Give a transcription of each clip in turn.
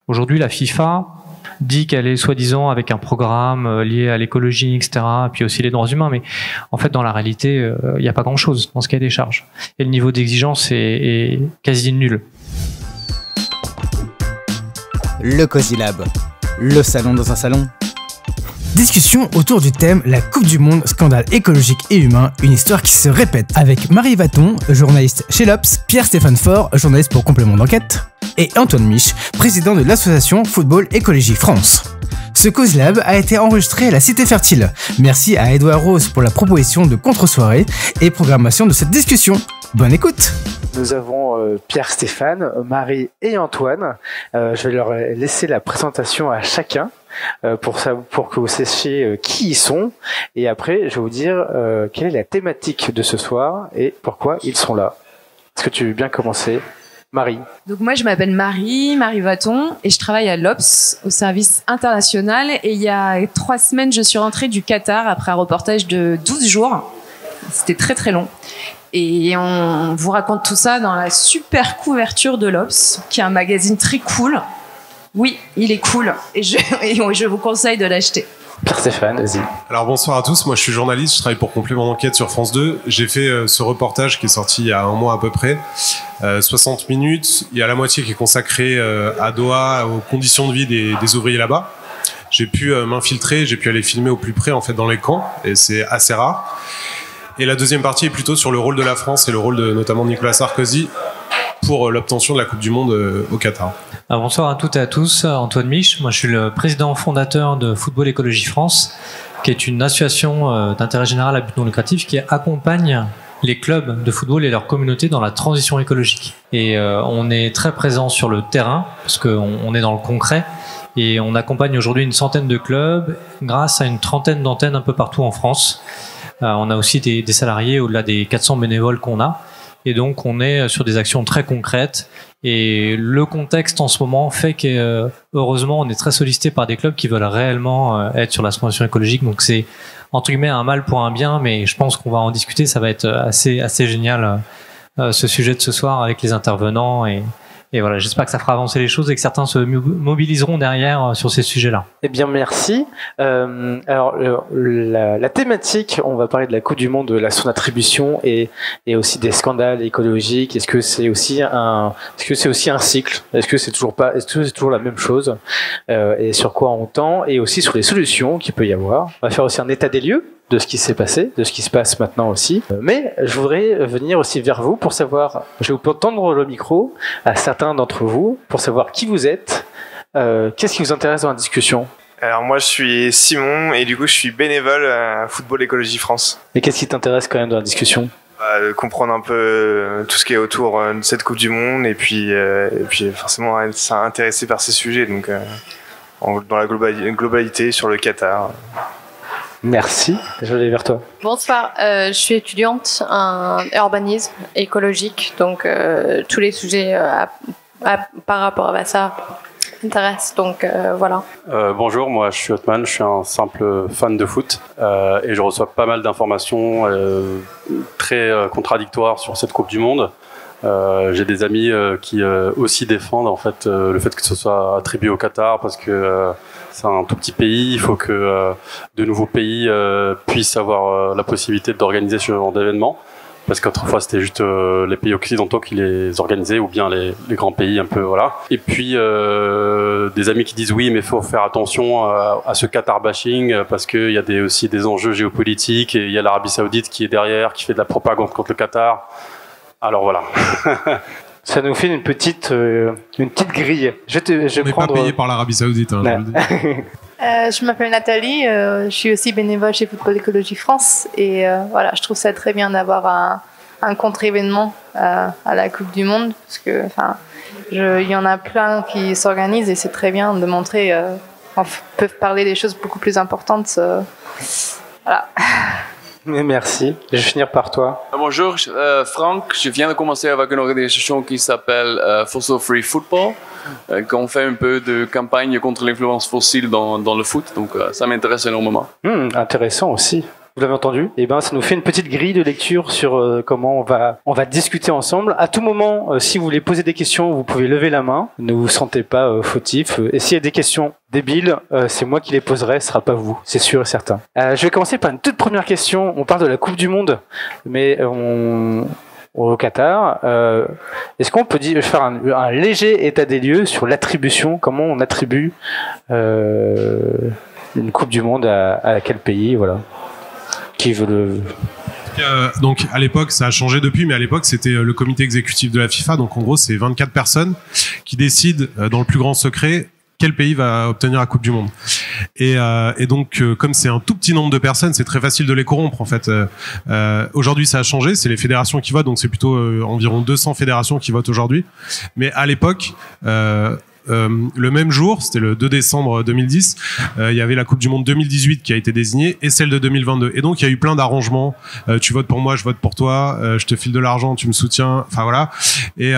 Aujourd'hui, la FIFA dit qu'elle est soi-disant avec un programme lié à l'écologie, etc., puis aussi les droits humains, mais en fait, dans la réalité, il n'y a pas grand-chose dans ce cahier des charges. Et le niveau d'exigence est quasi nul. Le Cozy Lab, le salon dans un salon. Discussion autour du thème La Coupe du Monde, scandale écologique et humain, une histoire qui se répète. Avec Marie Vaton, journaliste chez l'Obs, Pierre-Stéphane Faure, journaliste pour Complément d'Enquête, et Antoine Mich, président de l'association Football Écologie France. Ce Cozy Lab a été enregistré à la Cité Fertile. Merci à Edouard Rose pour la proposition de contre-soirée et programmation de cette discussion. Bonne écoute! Nous avons Pierre-Stéphane, Marie et Antoine. Je vais leur laisser la présentation à chacun pour que vous sachiez qui ils sont. Et après, je vais vous dire quelle est la thématique de ce soir et pourquoi ils sont là. Est-ce que tu veux bien commencer, Marie? Donc moi, je m'appelle Marie Vaton, et je travaille à l'Obs, au service international. Et il y a 3 semaines, je suis rentrée du Qatar après un reportage de 12 jours. C'était très très long. Et on vous raconte tout ça dans la super couverture de l'Obs, qui est un magazine très cool. Oui, il est cool, et je vous conseille de l'acheter. Pierre-Stéphane, vas-y. Alors bonsoir à tous, moi je suis journaliste, je travaille pour Complément d'Enquête sur France 2. J'ai fait ce reportage qui est sorti il y a un mois à peu près, 60 minutes. Il y a la moitié qui est consacrée à Doha, aux conditions de vie des ouvriers là-bas. J'ai pu m'infiltrer, j'ai pu aller filmer au plus près en fait dans les camps, et c'est assez rare. Et la deuxième partie est plutôt sur le rôle de la France et le rôle de notamment Nicolas Sarkozy pour l'obtention de la Coupe du Monde au Qatar. Bonsoir à toutes et à tous, Antoine Mich. Moi, je suis le président fondateur de Football Écologie France, qui est une association d'intérêt général à but non lucratif qui accompagne les clubs de football et leurs communautés dans la transition écologique. Et on est très présent sur le terrain, parce qu'on est dans le concret, et on accompagne aujourd'hui une centaine de clubs grâce à une trentaine d'antennes un peu partout en France. On a aussi des salariés au-delà des 400 bénévoles qu'on a. Et donc, on est sur des actions très concrètes. Et le contexte en ce moment fait que, heureusement, on est très sollicité par des clubs qui veulent réellement être sur la transition écologique. Donc, c'est, entre guillemets, un mal pour un bien, mais je pense qu'on va en discuter. Ça va être assez génial, ce sujet de ce soir avec les intervenants. Et voilà, j'espère que ça fera avancer les choses et que certains se mobiliseront derrière sur ces sujets-là. Eh bien, merci. Alors, la thématique, on va parler de la Coupe du Monde, de son attribution et aussi des scandales écologiques. Est-ce que c'est aussi un cycle? Est-ce que c'est toujours la même chose? Et sur quoi on tend? Et aussi sur les solutions qu'il peut y avoir. On va faire aussi un état des lieux de ce qui s'est passé, de ce qui se passe maintenant aussi. Mais je voudrais venir aussi vers vous pour savoir, je vais vous tendre le micro à certains d'entre vous pour savoir qui vous êtes, qu'est-ce qui vous intéresse dans la discussion? Alors moi je suis Simon et du coup je suis bénévole à Football Écologie France. Et qu'est-ce qui t'intéresse quand même dans la discussion? Comprendre un peu tout ce qui est autour de cette Coupe du Monde et puis forcément être intéressé par ces sujets, donc dans la globalité sur le Qatar. Merci, je vais vers toi. Bonsoir, je suis étudiante en urbanisme écologique, donc tous les sujets par rapport à ça m'intéressent, donc voilà. Bonjour, moi je suis Othman, je suis un simple fan de foot et je reçois pas mal d'informations très contradictoires sur cette Coupe du Monde. J'ai des amis qui aussi défendent en fait le fait que ce soit attribué au Qatar parce que c'est un tout petit pays, il faut que de nouveaux pays puissent avoir la possibilité d'organiser ce genre d'événements, parce qu'autrefois c'était juste les pays occidentaux qui les organisaient, ou bien les grands pays un peu, voilà. Et puis des amis qui disent oui, mais il faut faire attention à ce Qatar bashing, parce qu'il y a aussi des enjeux géopolitiques, et il y a l'Arabie Saoudite qui est derrière, qui fait de la propagande contre le Qatar. Alors voilà. Ça nous fait une petite grille. On n'est pas payé par l'Arabie Saoudite. Hein, je m'appelle Nathalie, je suis aussi bénévole chez Football Écologie France et voilà, je trouve ça très bien d'avoir un contre-événement à la Coupe du Monde parce que il y en a plein qui s'organisent et c'est très bien de montrer qu'on peut parler des choses beaucoup plus importantes. Voilà. Merci. Je vais finir par toi. Bonjour, Franck. Je viens de commencer avec une organisation qui s'appelle Fossil Free Football, qu'on fait un peu de campagne contre l'influence fossile dans le foot. Donc, ça m'intéresse énormément. Intéressant aussi. Vous l'avez entendu. Et ben, ça nous fait une petite grille de lecture sur comment on va discuter ensemble. À tout moment, si vous voulez poser des questions, vous pouvez lever la main. Ne vous sentez pas fautif. Et s'il y a des questions débiles, c'est moi qui les poserai, ce sera pas vous, c'est sûr et certain. Je vais commencer par une toute première question. On parle de la Coupe du Monde, mais au Qatar. Est-ce qu'on peut faire un léger état des lieux sur l'attribution, comment on attribue une Coupe du Monde à quel pays, voilà. Qui veut le... Donc à l'époque, ça a changé depuis, mais à l'époque c'était le comité exécutif de la FIFA. Donc en gros, c'est 24 personnes qui décident dans le plus grand secret quel pays va obtenir la Coupe du Monde. Et donc comme c'est un tout petit nombre de personnes, c'est très facile de les corrompre en fait. Aujourd'hui, ça a changé, c'est les fédérations qui votent, donc c'est plutôt environ 200 fédérations qui votent aujourd'hui. Mais à l'époque, le même jour, c'était le 2 décembre 2010, il y avait la Coupe du Monde 2018 qui a été désignée et celle de 2022. Et donc il y a eu plein d'arrangements. Tu votes pour moi, je vote pour toi. Je te file de l'argent, tu me soutiens. Enfin voilà. Et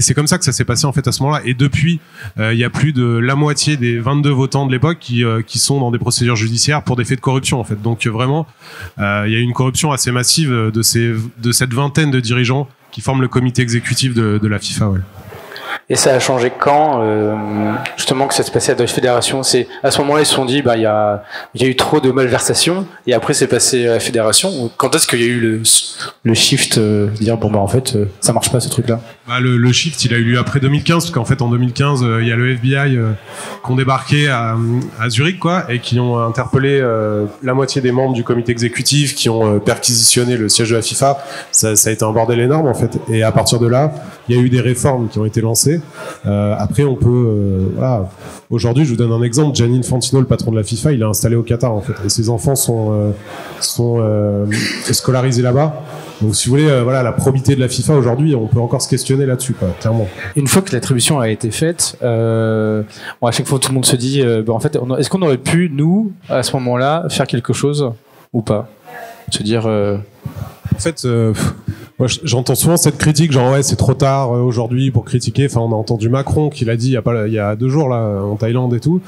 c'est comme ça que ça s'est passé en fait à ce moment-là. Et depuis, il y a plus de la moitié des 22 votants de l'époque qui sont dans des procédures judiciaires pour des faits de corruption en fait. Donc vraiment, il y a eu une corruption assez massive de cette vingtaine de dirigeants qui forment le comité exécutif de la FIFA. Ouais. Et ça a changé quand, justement, que ça se passait à la fédération? C'est à ce moment-là ils se sont dit, bah il y a eu trop de malversations, et après c'est passé à la fédération. Quand est-ce qu'il y a eu le shift, dire bon bah en fait ça marche pas ce truc-là? Bah le shift il a eu lieu après 2015, parce qu'en fait en 2015 il y a le FBI qui ont débarqué à Zurich quoi, et qui ont interpellé la moitié des membres du comité exécutif, qui ont perquisitionné le siège de la FIFA. Ça a été un bordel énorme en fait. Et à partir de là, il y a eu des réformes qui ont été lancées. Après, on peut... voilà. Aujourd'hui, je vous donne un exemple. Gianni Infantino, le patron de la FIFA, il est installé au Qatar, en fait. Et ses enfants sont scolarisés là-bas. Donc, si vous voulez, voilà, la probité de la FIFA, aujourd'hui, on peut encore se questionner là-dessus, quoi, clairement. Une fois que l'attribution a été faite, bon, à chaque fois, tout le monde se dit, en fait, est-ce qu'on aurait pu, nous, à ce moment-là, faire quelque chose ou pas? Se dire... En fait... moi, j'entends souvent cette critique, genre ouais, c'est trop tard aujourd'hui pour critiquer. Enfin, on a entendu Macron qui l'a dit il y a 2 jours là en Thaïlande et tout.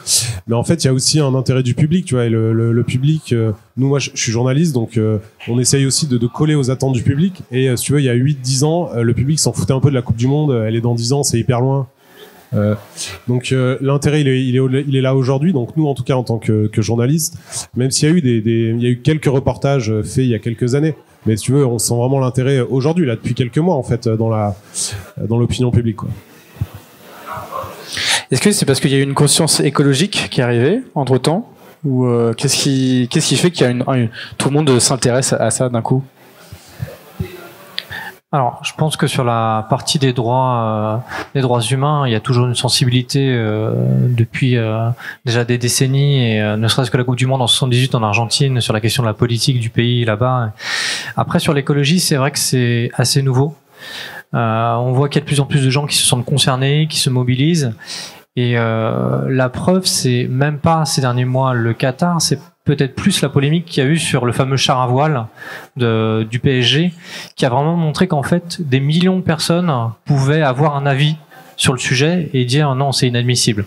Mais en fait, il y a aussi un intérêt du public, tu vois. Et le public, nous, moi, je suis journaliste, donc on essaye aussi de coller aux attentes du public. Et si tu veux, il y a 8-10 ans, le public s'en foutait un peu de la Coupe du Monde. Elle est dans 10 ans, c'est hyper loin. Donc l'intérêt il est là aujourd'hui. Donc nous, en tout cas, en tant que journaliste, même s'il y a eu il y a eu quelques reportages faits il y a quelques années. Mais si tu veux, on sent vraiment l'intérêt aujourd'hui, là, depuis quelques mois, en fait, dans l'opinion publique, quoi. Est-ce que c'est parce qu'il y a eu une conscience écologique qui est arrivée entre-temps? Ou qu'est-ce qui fait qu'il y a tout le monde s'intéresse à ça d'un coup? Alors, je pense que sur la partie des droits humains, il y a toujours une sensibilité depuis déjà des décennies, et ne serait-ce que la Coupe du Monde en 78 en Argentine sur la question de la politique du pays là-bas. Après, sur l'écologie, c'est vrai que c'est assez nouveau. On voit qu'il y a de plus en plus de gens qui se sentent concernés, qui se mobilisent. Et la preuve, c'est même pas ces derniers mois le Qatar, c'est peut-être plus la polémique qu'il y a eu sur le fameux char à voile du PSG, qui a vraiment montré qu'en fait, des millions de personnes pouvaient avoir un avis sur le sujet et dire non, c'est inadmissible.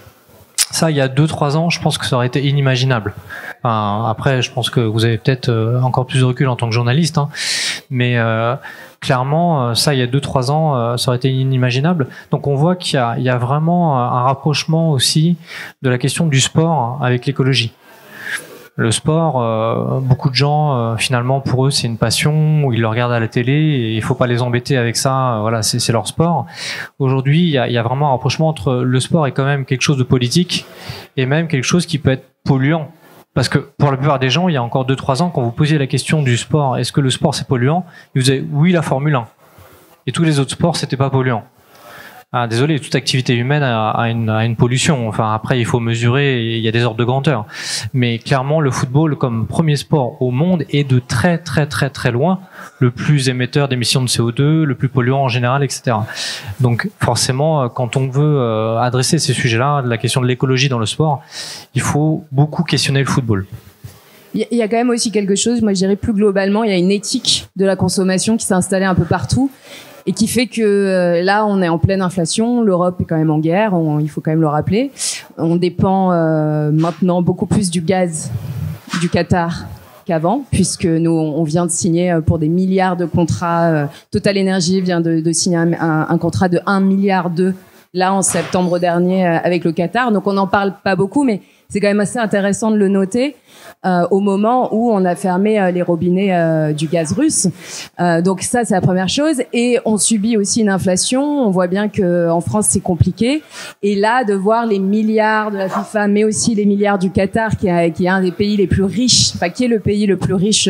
Ça, il y a 2-3 ans, je pense que ça aurait été inimaginable. Enfin, après, je pense que vous avez peut-être encore plus de recul en tant que journaliste, hein, mais clairement, ça, il y a 2-3 ans, ça aurait été inimaginable. Donc on voit qu'il y a vraiment un rapprochement aussi de la question du sport avec l'écologie. Le sport, beaucoup de gens, finalement, pour eux, c'est une passion, où ils le regardent à la télé, et il faut pas les embêter avec ça, voilà, c'est leur sport. Aujourd'hui, il y a vraiment un rapprochement entre le sport et quand même quelque chose de politique, et même quelque chose qui peut être polluant. Parce que pour la plupart des gens, il y a encore 2-3 ans, quand vous posiez la question du sport, est-ce que le sport c'est polluant? Ils vous disaient oui, la Formule 1. Et tous les autres sports, c'était pas polluant. Ah, désolé, toute activité humaine a une pollution. Enfin, après, il faut mesurer, et il y a des ordres de grandeur. Mais clairement, le football, comme premier sport au monde, est de très, très, très, très loin le plus émetteur d'émissions de CO2, le plus polluant en général, etc. Donc, forcément, quand on veut adresser ces sujets-là, la question de l'écologie dans le sport, il faut beaucoup questionner le football. Il y a quand même aussi quelque chose, moi je dirais plus globalement, il y a une éthique de la consommation qui s'est installée un peu partout. Et qui fait que là, on est en pleine inflation, l'Europe est quand même en guerre, il faut quand même le rappeler. On dépend maintenant beaucoup plus du gaz du Qatar qu'avant, puisque nous, on vient de signer pour des milliards de contrats. Total Energy vient de signer un contrat de 1,2 milliard là en septembre dernier avec le Qatar. Donc on n'en parle pas beaucoup, mais c'est quand même assez intéressant de le noter au moment où on a fermé les robinets du gaz russe. Donc ça, c'est la première chose. Et on subit aussi une inflation. On voit bien qu'en France, c'est compliqué. Et là, de voir les milliards de la FIFA, mais aussi les milliards du Qatar, qui est un des pays les plus riches, enfin qui est le pays le plus riche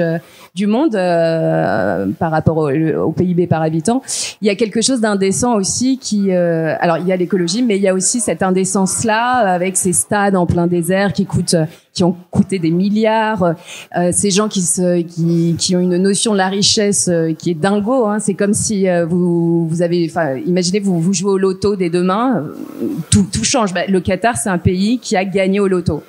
du monde par rapport au PIB par habitant, il y a quelque chose d'indécent aussi qui... alors, il y a l'écologie, mais il y a aussi cette indécence-là avec ces stades en plein désert qui ont coûté des milliards, ces gens qui ont une notion de la richesse qui est dingo, hein. C'est comme si vous avez, enfin, imaginez vous jouez au loto dès demain, tout change. Le Qatar, c'est un pays qui a gagné au loto.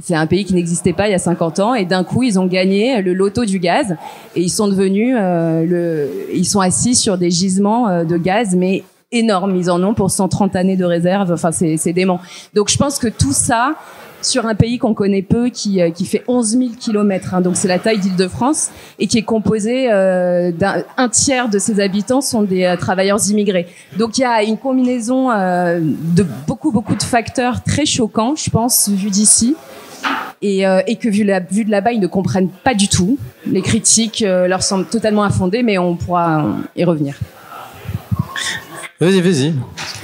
C'est un pays qui n'existait pas il y a 50 ans et d'un coup ils ont gagné le loto du gaz et ils sont devenus ils sont assis sur des gisements de gaz mais énormes. Ils en ont pour 130 années de réserve. Enfin, c'est dément. Donc je pense que tout ça sur un pays qu'on connaît peu, qui fait 11 000 kilomètres, hein, donc c'est la taille d'Île-de-France, et qui est composé d'un tiers de ses habitants sont des travailleurs immigrés. Donc il y a une combinaison de beaucoup de facteurs très choquants, je pense, vu d'ici. Et que vu de là-bas, ils ne comprennent pas du tout. Les critiques leur semblent totalement infondées, mais on pourra y revenir. Vas-y.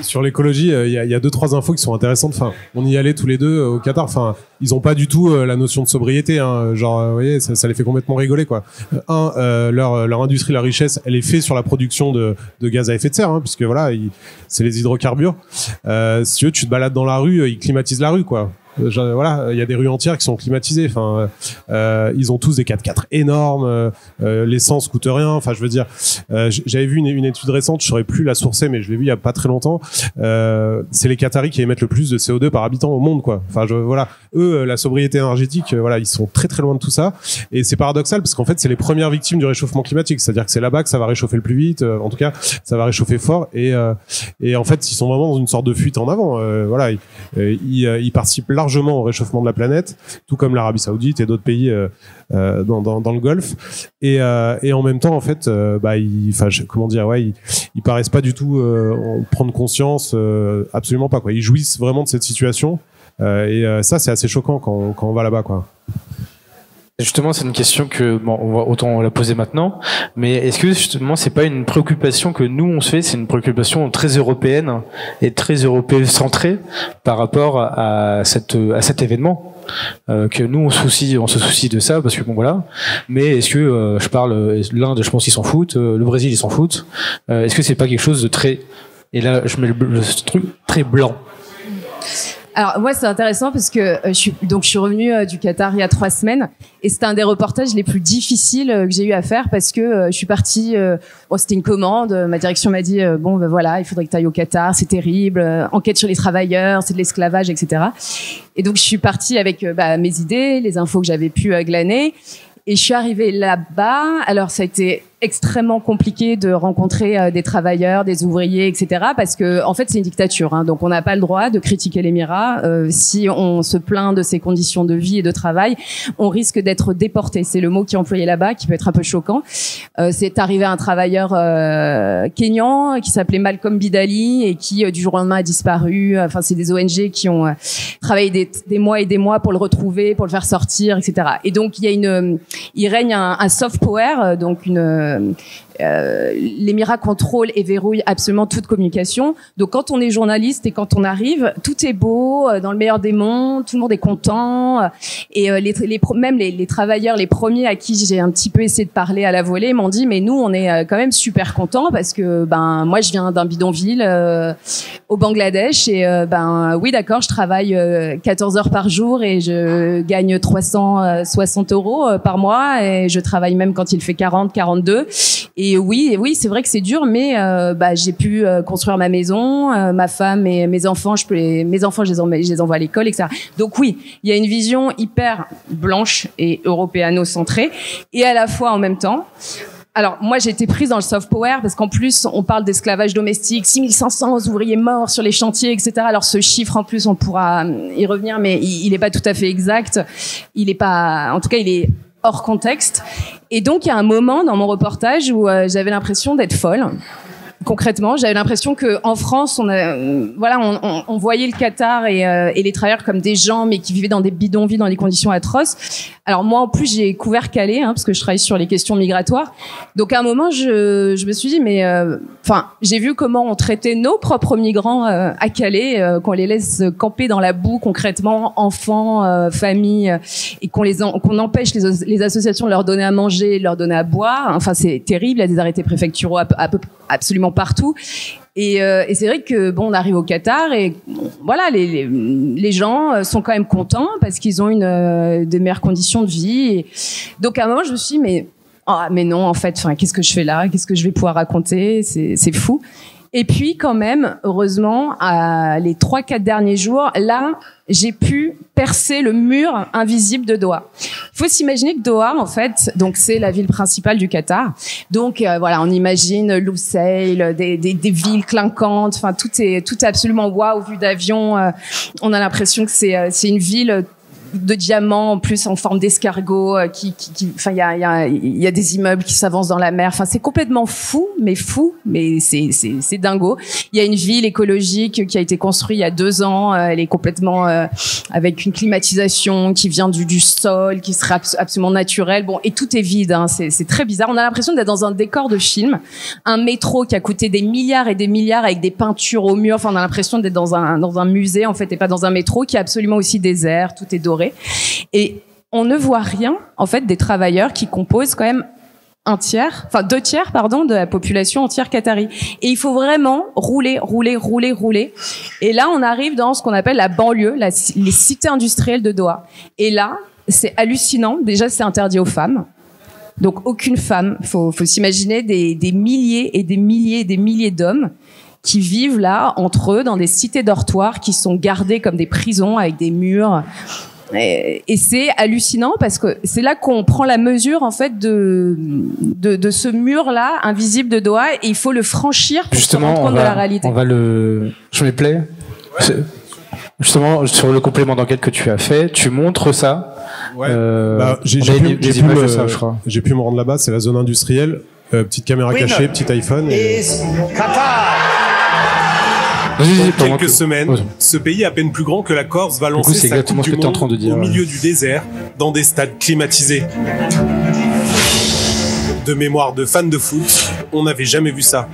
Sur l'écologie, il y a 2-3 infos qui sont intéressantes. Enfin, on y allait tous les deux au Qatar. Enfin, ils ont pas du tout la notion de sobriété. Hein. Genre, vous voyez, ça les fait complètement rigoler, quoi. Leur industrie, la richesse, elle est faite sur la production de gaz à effet de serre, hein, puisque voilà, c'est les hydrocarbures. Si tu te balades dans la rue, ils climatisent la rue, quoi. Voilà, il y a des rues entières qui sont climatisées. Enfin, ils ont tous des 4x4 énormes. L'essence coûte rien. Enfin, je veux dire, j'avais vu une étude récente. Je saurais plus la sourcer, mais je l'ai vu il y a pas très longtemps. C'est les Qataris qui émettent le plus de CO2 par habitant au monde, quoi. Enfin, voilà, eux, la sobriété énergétique, voilà, ils sont très très loin de tout ça. Et c'est paradoxal parce qu'en fait, c'est les premières victimes du réchauffement climatique. C'est-à-dire que c'est là-bas que ça va réchauffer le plus vite. En tout cas, ça va réchauffer fort. Et en fait, ils sont vraiment dans une sorte de fuite en avant. Voilà, ils participent largement au réchauffement de la planète, tout comme l'Arabie Saoudite et d'autres pays dans le Golfe. Et en même temps, en fait, ils paraissent pas du tout prendre conscience, absolument pas, quoi. Ils jouissent vraiment de cette situation. Ça, c'est assez choquant quand on va là-bas, quoi. Justement, c'est une question que on va autant la poser maintenant, mais est-ce que justement c'est pas une préoccupation que nous on se fait, c'est une préoccupation très européenne et très européenne centrée par rapport à cet événement, que nous on se soucie de ça parce que bon voilà, mais est-ce que l'Inde, je pense qu'ils s'en foutent, le Brésil ils s'en foutent, est-ce que c'est pas quelque chose de très, et là je mets le truc très blanc? Alors moi c'est intéressant parce que je suis revenue du Qatar il y a 3 semaines et c'était un des reportages les plus difficiles que j'ai eu à faire parce que je suis partie, c'était une commande, ma direction m'a dit voilà, il faudrait que tu ailles au Qatar, c'est terrible, enquête sur les travailleurs, c'est de l'esclavage, etc. Et donc je suis partie avec mes idées, les infos que j'avais pu glaner. Et je suis arrivée là-bas. Alors, ça a été extrêmement compliqué de rencontrer des travailleurs, des ouvriers, etc. Parce que, en fait, c'est une dictature. Hein, donc, on n'a pas le droit de critiquer l'Émirat. Si on se plaint de ses conditions de vie et de travail, on risque d'être déporté. C'est le mot qui est employé là-bas, qui peut être un peu choquant. C'est arrivé un travailleur kényan qui s'appelait Malcolm Bidali et qui, du jour au lendemain, a disparu. Enfin, c'est des ONG qui ont travaillé des mois et des mois pour le retrouver, pour le faire sortir, etc. Et donc, il règne un soft power, donc l'Émirat contrôle et verrouille absolument toute communication. Donc quand on est journaliste et quand on arrive, tout est beau, dans le meilleur des mondes, tout le monde est content. Et même les travailleurs, les premiers à qui j'ai un petit peu essayé de parler à la volée, m'ont dit mais nous on est quand même super contents parce que moi je viens d'un bidonville au Bangladesh et oui d'accord, je travaille 14 heures par jour et je gagne 360 € par mois et je travaille même quand il fait 40, 42. Et oui, c'est vrai que c'est dur, mais j'ai pu construire ma maison, ma femme et mes enfants. Mes enfants, je les envoie à l'école, etc. Donc oui, il y a une vision hyper blanche et européano-centrée, et à la fois en même temps. Alors, moi, j'ai été prise dans le soft power parce qu'en plus, on parle d'esclavage domestique, 6500 ouvriers morts sur les chantiers, etc. Alors, ce chiffre, en plus, on pourra y revenir, mais il est pas tout à fait exact. Il est pas, en tout cas, il est hors contexte. Et donc, il y a un moment dans mon reportage où j'avais l'impression d'être folle. Concrètement, j'avais l'impression que en France, on voyait le Qatar et les travailleurs comme des gens, mais qui vivaient dans des bidonvilles, dans des conditions atroces. Alors moi, en plus, j'ai couvert Calais, parce que je travaille sur les questions migratoires. Donc à un moment, je me suis dit, mais j'ai vu comment on traitait nos propres migrants à Calais, qu'on les laisse camper dans la boue, concrètement, enfants, familles, et qu'on empêche les associations de leur donner à manger, de leur donner à boire. Enfin, c'est terrible. Il y a des arrêtés préfectoraux absolument partout. Et c'est vrai que on arrive au Qatar et voilà, les gens sont quand même contents parce qu'ils ont des meilleures conditions de vie. Et donc à un moment, je me suis dit, mais non, en fait, qu'est-ce que je fais là? Qu'est-ce que je vais pouvoir raconter? C'est fou. Et puis quand même, heureusement, les 3-4 derniers jours, là, j'ai pu percer le mur invisible de Doha. Il faut s'imaginer que Doha, en fait, donc c'est la ville principale du Qatar. Donc on imagine Lusail, des villes clinquantes. Enfin, tout est absolument waouh vu d'avion. On a l'impression que c'est une ville de diamants, en plus en forme d'escargot, il y a des immeubles qui s'avancent dans la mer. Enfin, c'est complètement fou, mais c'est dingo. Il y a une ville écologique qui a été construite il y a 2 ans. Elle est complètement avec une climatisation qui vient du sol, qui serait absolument naturelle. Et tout est vide. C'est très bizarre. On a l'impression d'être dans un décor de film. Un métro qui a coûté des milliards et des milliards avec des peintures au mur. Enfin, on a l'impression d'être dans un musée en fait, et pas dans un métro qui est absolument aussi désert. Tout est doré. Et on ne voit rien, en fait, des travailleurs qui composent quand même 2 tiers de la population entière qatari. Et il faut vraiment rouler. Et là, on arrive dans ce qu'on appelle la banlieue, les cités industrielles de Doha. Et là, c'est hallucinant. Déjà, c'est interdit aux femmes. Donc, aucune femme. Faut s'imaginer des milliers et des milliers et des milliers d'hommes qui vivent là, entre eux, dans des cités dortoirs qui sont gardées comme des prisons avec des murs. Et c'est hallucinant parce que c'est là qu'on prend la mesure en fait de ce mur-là invisible de Doha et il faut le franchir pour se rendre compte de la réalité. Je m'y plais. Justement, sur le complément d'enquête que tu as fait, tu montres ça. Ouais. J'ai pu me rendre là-bas, c'est la zone industrielle. Petite caméra cachée, petit iPhone. Qatar. Dans quelques semaines, ce pays à peine plus grand que la Corse va lancer sa Coupe du Monde au milieu du désert, dans des stades climatisés. De mémoire de fans de foot, on n'avait jamais vu ça.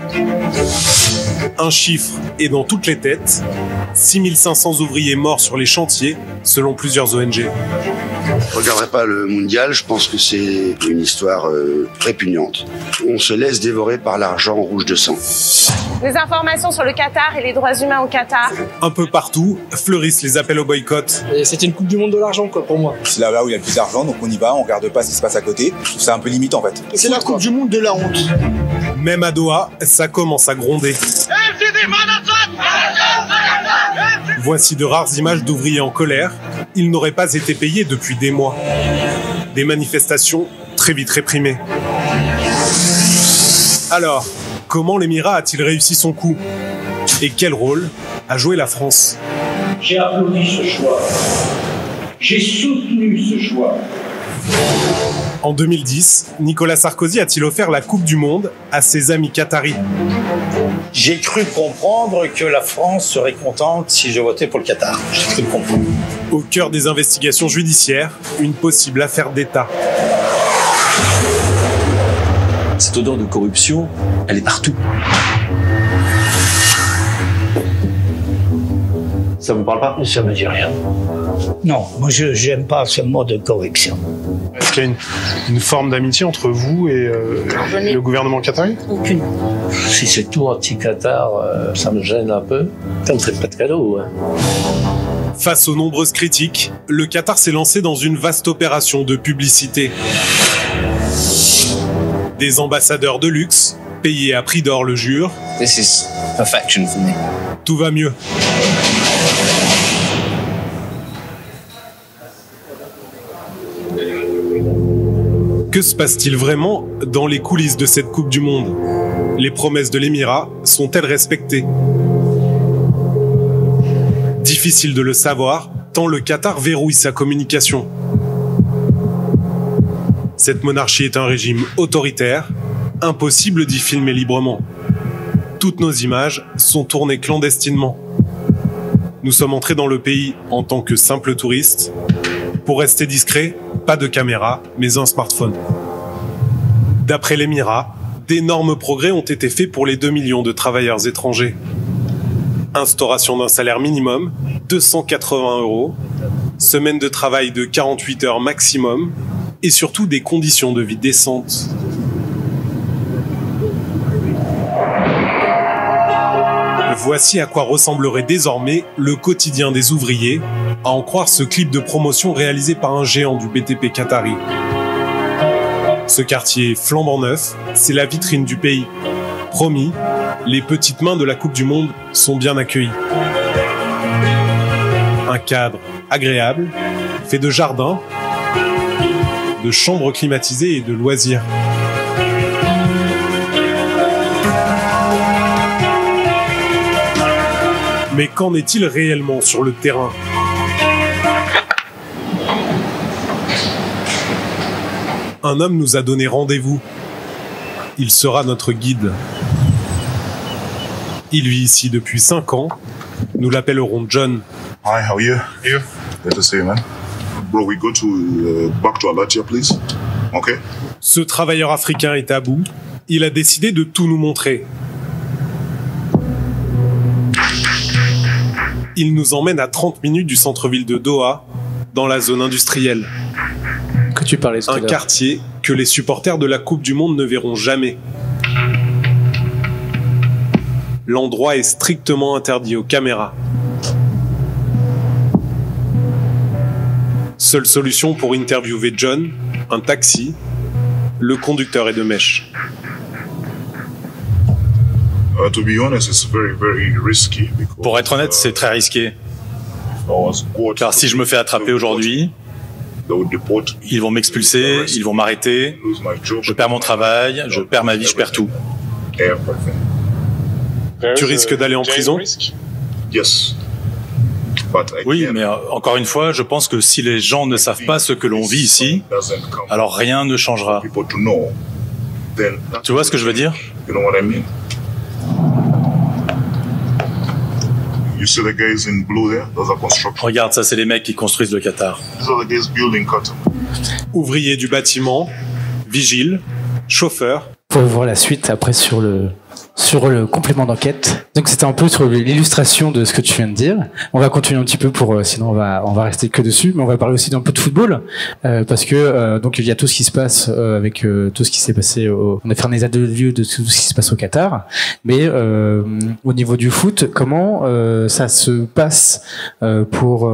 Un chiffre est dans toutes les têtes, 6500 ouvriers morts sur les chantiers, selon plusieurs ONG. Je ne regarderai pas le mondial, je pense que c'est une histoire répugnante. On se laisse dévorer par l'argent rouge de sang. Des informations sur le Qatar et les droits humains au Qatar. Un peu partout, fleurissent les appels au boycott. C'était une coupe du monde de l'argent, quoi, pour moi. C'est là où il y a le plus d'argent, donc on y va, on regarde pas ce qui se passe à côté. Je trouve ça un peu limite, en fait. C'est la coupe du monde de la honte. Même à Doha, ça commence à gronder. Voici de rares images d'ouvriers en colère. Ils n'auraient pas été payés depuis des mois. Des manifestations très vite réprimées. Alors, comment l'Émirat a-t-il réussi son coup? Et quel rôle a joué la France? J'ai applaudi ce choix. J'ai soutenu ce choix. En 2010, Nicolas Sarkozy a-t-il offert la Coupe du Monde à ses amis qataris? J'ai cru comprendre que la France serait contente si je votais pour le Qatar. J'ai cru comprendre. Au cœur des investigations judiciaires, une possible affaire d'État. Cette odeur de corruption, elle est partout. Ça vous parle pas? Ça me dit rien. Non, moi je n'aime pas ce mot de corruption. Est-ce qu'il y a une forme d'amitié entre vous et le gouvernement qatari? Aucune. Si c'est tout anti-Qatar, ça me gêne un peu. Ça me fait pas de cadeau. Hein. Face aux nombreuses critiques, le Qatar s'est lancé dans une vaste opération de publicité. Des ambassadeurs de luxe, payés à prix d'or le jurent. This is perfection for me. Tout va mieux. Que se passe-t-il vraiment dans les coulisses de cette Coupe du Monde? Les promesses de l'Émirat sont-elles respectées? Difficile de le savoir, tant le Qatar verrouille sa communication. Cette monarchie est un régime autoritaire, impossible d'y filmer librement. Toutes nos images sont tournées clandestinement. Nous sommes entrés dans le pays en tant que simples touristes. Pour rester discret, pas de caméra, mais un smartphone. D'après l'Émirat, d'énormes progrès ont été faits pour les 2 millions de travailleurs étrangers. Instauration d'un salaire minimum, 280 €, semaine de travail de 48 heures maximum, et surtout des conditions de vie décentes. Voici à quoi ressemblerait désormais le quotidien des ouvriers, à en croire ce clip de promotion réalisé par un géant du BTP qatari. Ce quartier flambant neuf, c'est la vitrine du pays. Promis, les petites mains de la Coupe du Monde sont bien accueillies. Un cadre agréable, fait de jardins, de chambres climatisées et de loisirs. Mais qu'en est-il réellement sur le terrain ? Un homme nous a donné rendez-vous. Il sera notre guide. Il vit ici depuis 5 ans. Nous l'appellerons John. Hi, how are you? You? Good to see you, man. Bro, we go to back to Alatia, please. Okay? Ce travailleur africain est à bout. Il a décidé de tout nous montrer. Il nous emmène à 30 minutes du centre-ville de Doha, dans la zone industrielle. Que tu parlais tout à Un l'heure. quartier que les supporters de la Coupe du Monde ne verront jamais. L'endroit est strictement interdit aux caméras. Seule solution pour interviewer John, un taxi. Le conducteur est de mèche. To be honest, it's very, very risky. Pour être honnête, c'est très risqué. Car si je me fais attraper aujourd'hui, ils vont m'expulser, ils vont m'arrêter, je perds mon travail, je perds ma vie, je perds tout. Tu risques d'aller en prison ? Oui, mais encore une fois, je pense que si les gens ne savent pas ce que l'on vit ici, alors rien ne changera. Tu vois ce que je veux dire ? Regarde, ça c'est les mecs qui construisent le Qatar. Ouvrier du bâtiment, vigile, chauffeur. Pour voir la suite après sur le complément d'enquête. Donc c'était un peu sur l'illustration de ce que tu viens de dire. On va continuer un petit peu sinon on va rester que dessus, mais on va parler aussi d'un peu de football parce que donc il y a tout ce qui se passe avec tout ce qui s'est passé. On a fait un état de lieu de tout ce qui se passe au Qatar, mais au niveau du foot, comment ça se passe pour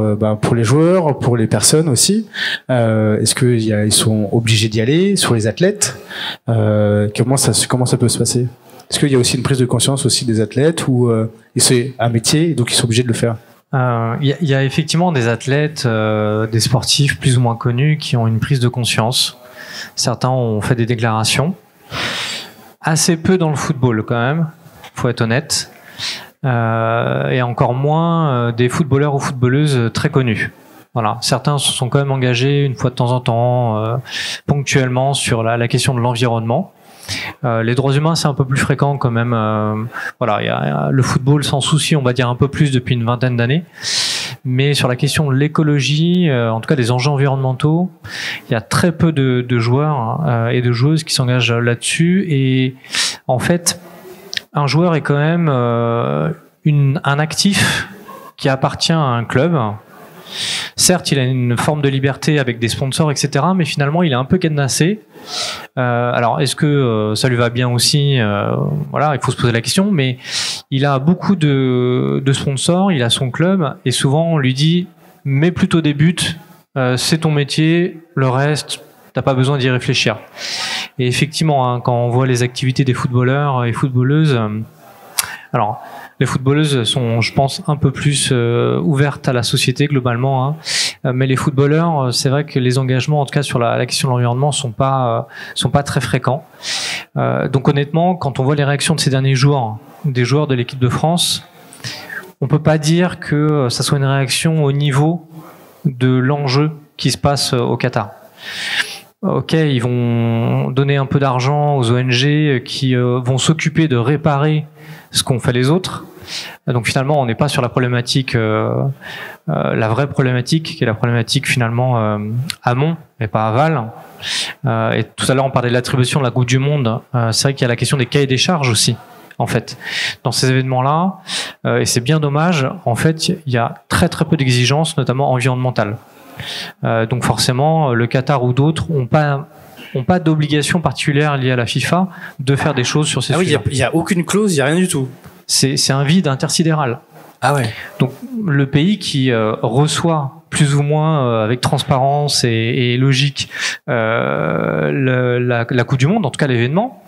les joueurs, pour les personnes aussi. Est-ce qu'ils sont obligés d'y aller, sur les athlètes? Comment ça peut se passer? Est-ce qu'il y a aussi une prise de conscience aussi des athlètes ou c'est un métier donc ils sont obligés de le faire? Il y a effectivement des athlètes, des sportifs plus ou moins connus qui ont une prise de conscience. Certains ont fait des déclarations. Assez peu dans le football quand même, faut être honnête. Et encore moins des footballeurs ou footballeuses très connus. Voilà, certains se sont quand même engagés une fois de temps en temps, ponctuellement sur la question de l'environnement. Les droits humains, c'est un peu plus fréquent quand même. Voilà, il y a le football sans souci, on va dire un peu plus depuis une vingtaine d'années. Mais sur la question de l'écologie, en tout cas des enjeux environnementaux, il y a très peu de joueurs et de joueuses qui s'engagent là-dessus. Et en fait, un joueur est quand même un actif qui appartient à un club. Certes, il a une forme de liberté avec des sponsors, etc., mais finalement, il est un peu cadenassé. Alors, est-ce que ça lui va bien aussi? Voilà, il faut se poser la question, mais il a beaucoup de sponsors, il a son club, et souvent, on lui dit « mets plutôt des buts, c'est ton métier, le reste, t'as pas besoin d'y réfléchir ». Et effectivement, hein, quand on voit les activités des footballeurs et footballeuses, alors, les footballeuses sont, je pense, un peu plus ouvertes à la société globalement, hein. Mais les footballeurs, c'est vrai que les engagements, en tout cas sur la question de l'environnement, sont pas très fréquents. Donc honnêtement, quand on voit les réactions de ces derniers jours des joueurs de l'équipe de France, on peut pas dire que ça soit une réaction au niveau de l'enjeu qui se passe au Qatar. ok, ils vont donner un peu d'argent aux ONG qui vont s'occuper de réparer ce qu'ont fait les autres. Donc finalement, on n'est pas sur la problématique, la vraie problématique, qui est la problématique finalement amont, mais pas aval. Et tout à l'heure, on parlait de l'attribution de la Coupe du Monde. C'est vrai qu'il y a la question des cahiers des charges aussi, en fait, dans ces événements-là. Et c'est bien dommage. En fait, il y a très très peu d'exigences, notamment environnementales. Donc forcément, le Qatar ou d'autres n'ont pas d'obligation particulière liée à la FIFA de faire des choses sur ces sujets. Oui, il n'y a aucune clause, il n'y a rien du tout. C'est un vide intersidéral. Ah ouais. Donc le pays qui reçoit plus ou moins avec transparence et logique la Coupe du Monde, en tout cas l'événement.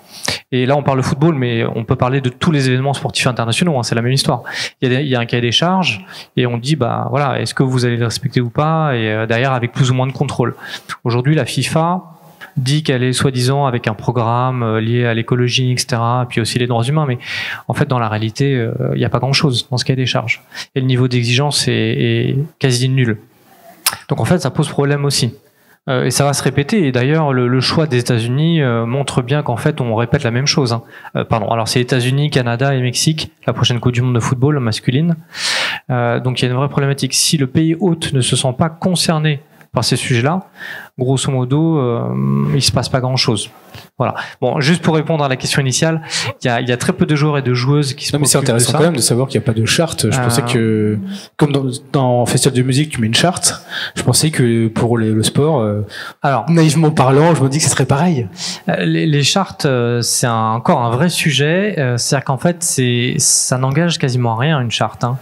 Et là on parle de football, mais on peut parler de tous les événements sportifs internationaux. Hein, c'est la même histoire. Il y a un cahier des charges et on dit bah voilà, est-ce que vous allez le respecter ou pas, et derrière avec plus ou moins de contrôle. Aujourd'hui la FIFA dit qu'elle est soi-disant avec un programme lié à l'écologie, etc., puis aussi les droits humains, mais en fait, dans la réalité, il n'y a pas grand-chose dans ce cahier des charges. Et le niveau d'exigence est quasi nul. Donc en fait, ça pose problème aussi. Et ça va se répéter. Et d'ailleurs, le choix des États-Unis montre bien qu'en fait, on répète la même chose. Alors c'est États-Unis, Canada et Mexique, la prochaine Coupe du Monde de football masculine. Donc il y a une vraie problématique. Si le pays hôte ne se sent pas concerné par ces sujets-là, grosso modo, il se passe pas grand-chose. Voilà. Bon, juste pour répondre à la question initiale, il y a très peu de joueurs et de joueuses qui se. Non, mais c'est intéressant quand même de savoir qu'il n'y a pas de charte. Je pensais que, comme dans festival de musique, tu mets une charte. Je pensais que pour le sport, alors naïvement parlant, je me dis que ce serait pareil. Les chartes, c'est encore un vrai sujet. C'est-à-dire qu'en fait, ça n'engage quasiment à rien une charte. Hein.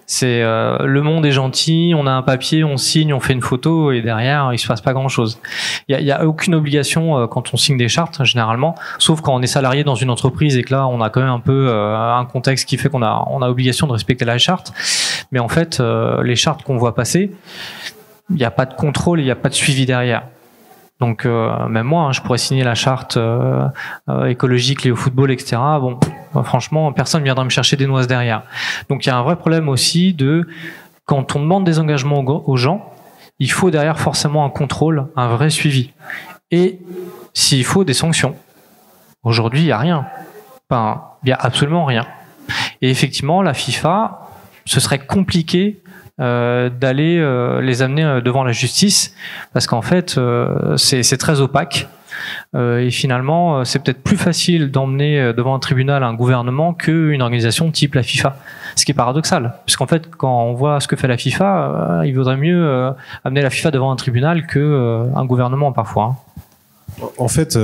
C'est le monde est gentil, on a un papier, on signe, on fait une photo et derrière il se passe pas grand-chose. Il y a aucune obligation quand on signe des chartes généralement, sauf quand on est salarié dans une entreprise et que là on a quand même un peu un contexte qui fait qu'on a obligation de respecter la charte. Mais en fait, les chartes qu'on voit passer, il n'y a pas de contrôle, il n'y a pas de suivi derrière. Donc même moi, je pourrais signer la charte écologique liée au football, etc. Bon, franchement, personne ne viendra me chercher des noises derrière. Donc il y a un vrai problème aussi de quand on demande des engagements aux gens, il faut derrière forcément un contrôle, un vrai suivi. Et s'il faut des sanctions. Aujourd'hui, il n'y a rien. Enfin, il n'y a absolument rien. Et effectivement, la FIFA, ce serait compliqué d'aller les amener devant la justice parce qu'en fait c'est très opaque et finalement c'est peut-être plus facile d'emmener devant un tribunal un gouvernement qu'une organisation type la FIFA, ce qui est paradoxal puisqu'en fait quand on voit ce que fait la FIFA il vaudrait mieux amener la FIFA devant un tribunal qu'un gouvernement parfois, hein. En fait,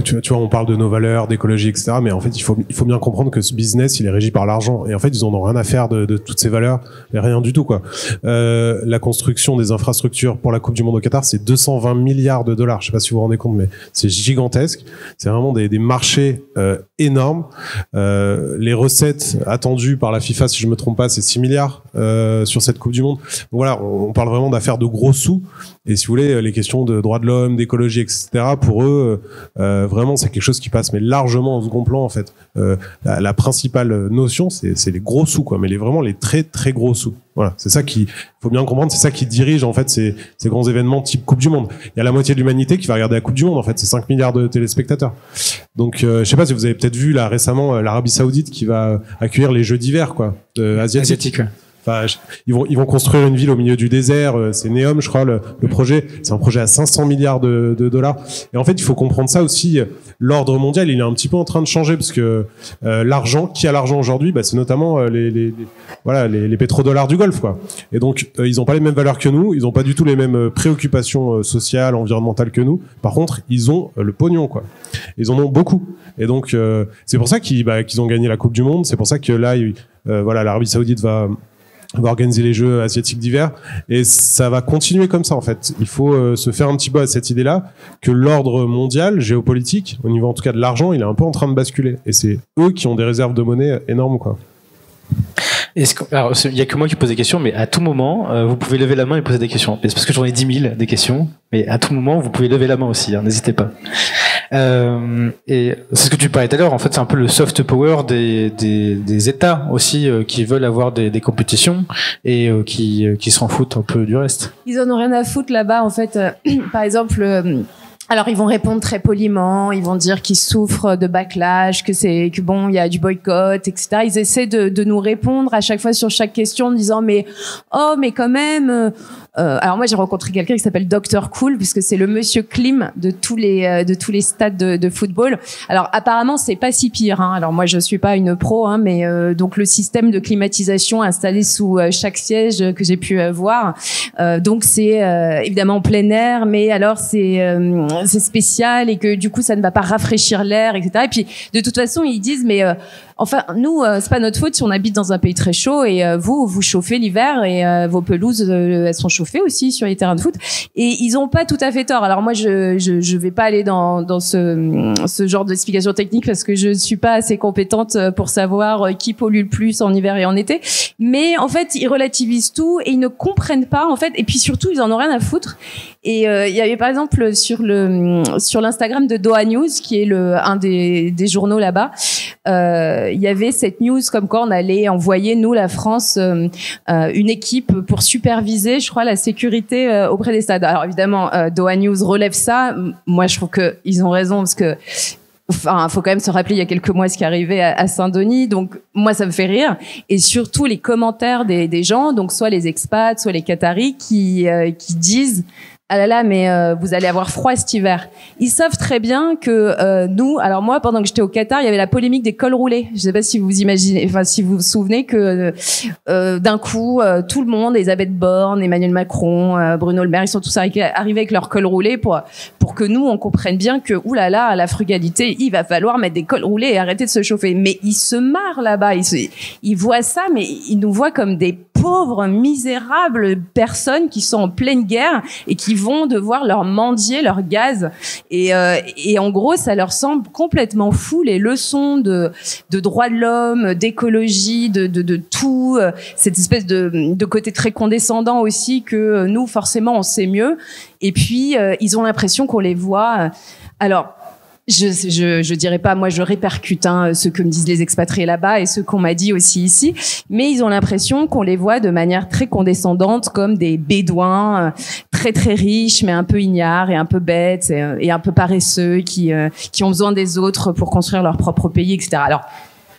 tu vois, on parle de nos valeurs, d'écologie, etc. Mais en fait, il faut bien comprendre que ce business, il est régi par l'argent. Et en fait, ils en ont rien à faire de toutes ces valeurs, mais rien du tout, quoi. La construction des infrastructures pour la Coupe du Monde au Qatar, c'est 220 milliards de dollars. Je sais pas si vous vous rendez compte, mais c'est gigantesque. C'est vraiment des marchés énormes. Les recettes attendues par la FIFA, si je me trompe pas, c'est 6 milliards sur cette Coupe du Monde. Donc voilà, on parle vraiment d'affaires de gros sous. Et si vous voulez, les questions de droits de l'homme, d'écologie, etc., pour eux, vraiment, c'est quelque chose qui passe mais largement au second plan, en fait. La principale notion, c'est les gros sous, quoi, mais vraiment les très, très gros sous. Voilà, c'est ça qui, faut bien comprendre, c'est ça qui dirige, en fait, ces grands événements type Coupe du Monde. Il y a la moitié de l'humanité qui va regarder la Coupe du Monde, en fait, c'est 5 milliards de téléspectateurs. Donc, je sais pas si vous avez peut-être vu, là, récemment, l'Arabie Saoudite qui va accueillir les Jeux d'hiver, quoi, asiatiques. Ouais. Enfin, ils vont construire une ville au milieu du désert. C'est Neom, je crois, le projet. C'est un projet à 500 milliards de dollars. Et en fait, il faut comprendre ça aussi. L'ordre mondial, il est un petit peu en train de changer parce que l'argent, qui a l'argent aujourd'hui, c'est notamment les pétrodollars du Golfe, quoi. Et donc, ils n'ont pas les mêmes valeurs que nous. Ils n'ont pas du tout les mêmes préoccupations sociales, environnementales que nous. Par contre, ils ont le pognon, quoi. Ils en ont beaucoup. Et donc, c'est pour ça qu'ils ont gagné la Coupe du Monde. C'est pour ça que là, l'Arabie Saoudite va organiser les Jeux asiatiques d'hiver et ça va continuer comme ça en fait. Il faut se faire un petit peu à cette idée-là que l'ordre mondial géopolitique, au niveau en tout cas de l'argent, il est un peu en train de basculer et c'est eux qui ont des réserves de monnaie énormes, quoi. Alors, il n'y a que moi qui pose des questions, mais à tout moment, vous pouvez lever la main et poser des questions. C'est parce que j'en ai 10 000 des questions, mais à tout moment, vous pouvez lever la main aussi, hein, n'hésitez pas. Et c'est ce que tu parlais tout à l'heure, en fait, c'est un peu le soft power des États aussi qui veulent avoir des compétitions et qui s'en foutent un peu du reste. Ils en ont rien à foutre là-bas, en fait. Par exemple, Alors ils vont répondre très poliment, ils vont dire qu'ils souffrent de backlash, que bon, il y a du boycott, etc. Ils essaient de nous répondre à chaque fois sur chaque question en disant mais quand même. Alors moi j'ai rencontré quelqu'un qui s'appelle Dr Cool puisque c'est le monsieur clim de tous les stades de football. Alors apparemment c'est pas si pire. Hein. Alors moi je suis pas une pro, hein, mais donc le système de climatisation installé sous chaque siège que j'ai pu voir. Donc c'est évidemment en plein air, mais alors c'est spécial et que du coup ça ne va pas rafraîchir l'air, etc. Et puis de toute façon ils disent mais enfin nous c'est pas notre faute si on habite dans un pays très chaud et vous chauffez l'hiver et vos pelouses elles sont chauffées aussi sur les terrains de foot et ils ont pas tout à fait tort. Alors moi je vais pas aller dans ce genre d'explication technique parce que je suis pas assez compétente pour savoir qui pollue le plus en hiver et en été, mais en fait ils relativisent tout et ils ne comprennent pas en fait, et puis surtout ils en ont rien à foutre. Et il y avait par exemple sur l'Instagram de Doha News qui est un des journaux là-bas, il y avait cette news comme quoi on allait envoyer nous la France une équipe pour superviser, je crois, la sécurité auprès des stades. Alors évidemment Doha News relève ça. Moi je trouve que ils ont raison parce que enfin, faut quand même se rappeler il y a quelques mois ce qui est arrivé à Saint-Denis. Donc, moi, ça me fait rire. Et surtout, les commentaires des gens, donc soit les expats, soit les Qataris, qui disent ah là là, mais vous allez avoir froid cet hiver. Ils savent très bien que nous, alors moi, pendant que j'étais au Qatar, il y avait la polémique des cols roulés. Je sais pas si vous imaginez, enfin si vous vous souvenez que d'un coup, tout le monde, Elisabeth Borne, Emmanuel Macron, Bruno Le Maire, ils sont tous arrivés avec leurs cols roulés pour que nous, on comprenne bien que oulala, la frugalité, il va falloir mettre des cols roulés et arrêter de se chauffer. Mais ils se marrent là-bas, ils voient ça, mais ils nous voient comme des pauvres, misérables personnes qui sont en pleine guerre et qui vont devoir leur mendier leur gaz. Et en gros, ça leur semble complètement fou, les leçons de droits de l'homme, d'écologie, de tout, cette espèce de côté très condescendant aussi que nous, forcément, on sait mieux. Et puis, ils ont l'impression qu'on les voit. Alors, je dirais pas, moi je répercute ce que me disent les expatriés là-bas et ce qu'on m'a dit aussi ici, mais ils ont l'impression qu'on les voit de manière très condescendante comme des bédouins très très riches mais un peu ignares et un peu bêtes et un peu paresseux qui ont besoin des autres pour construire leur propre pays, etc. Alors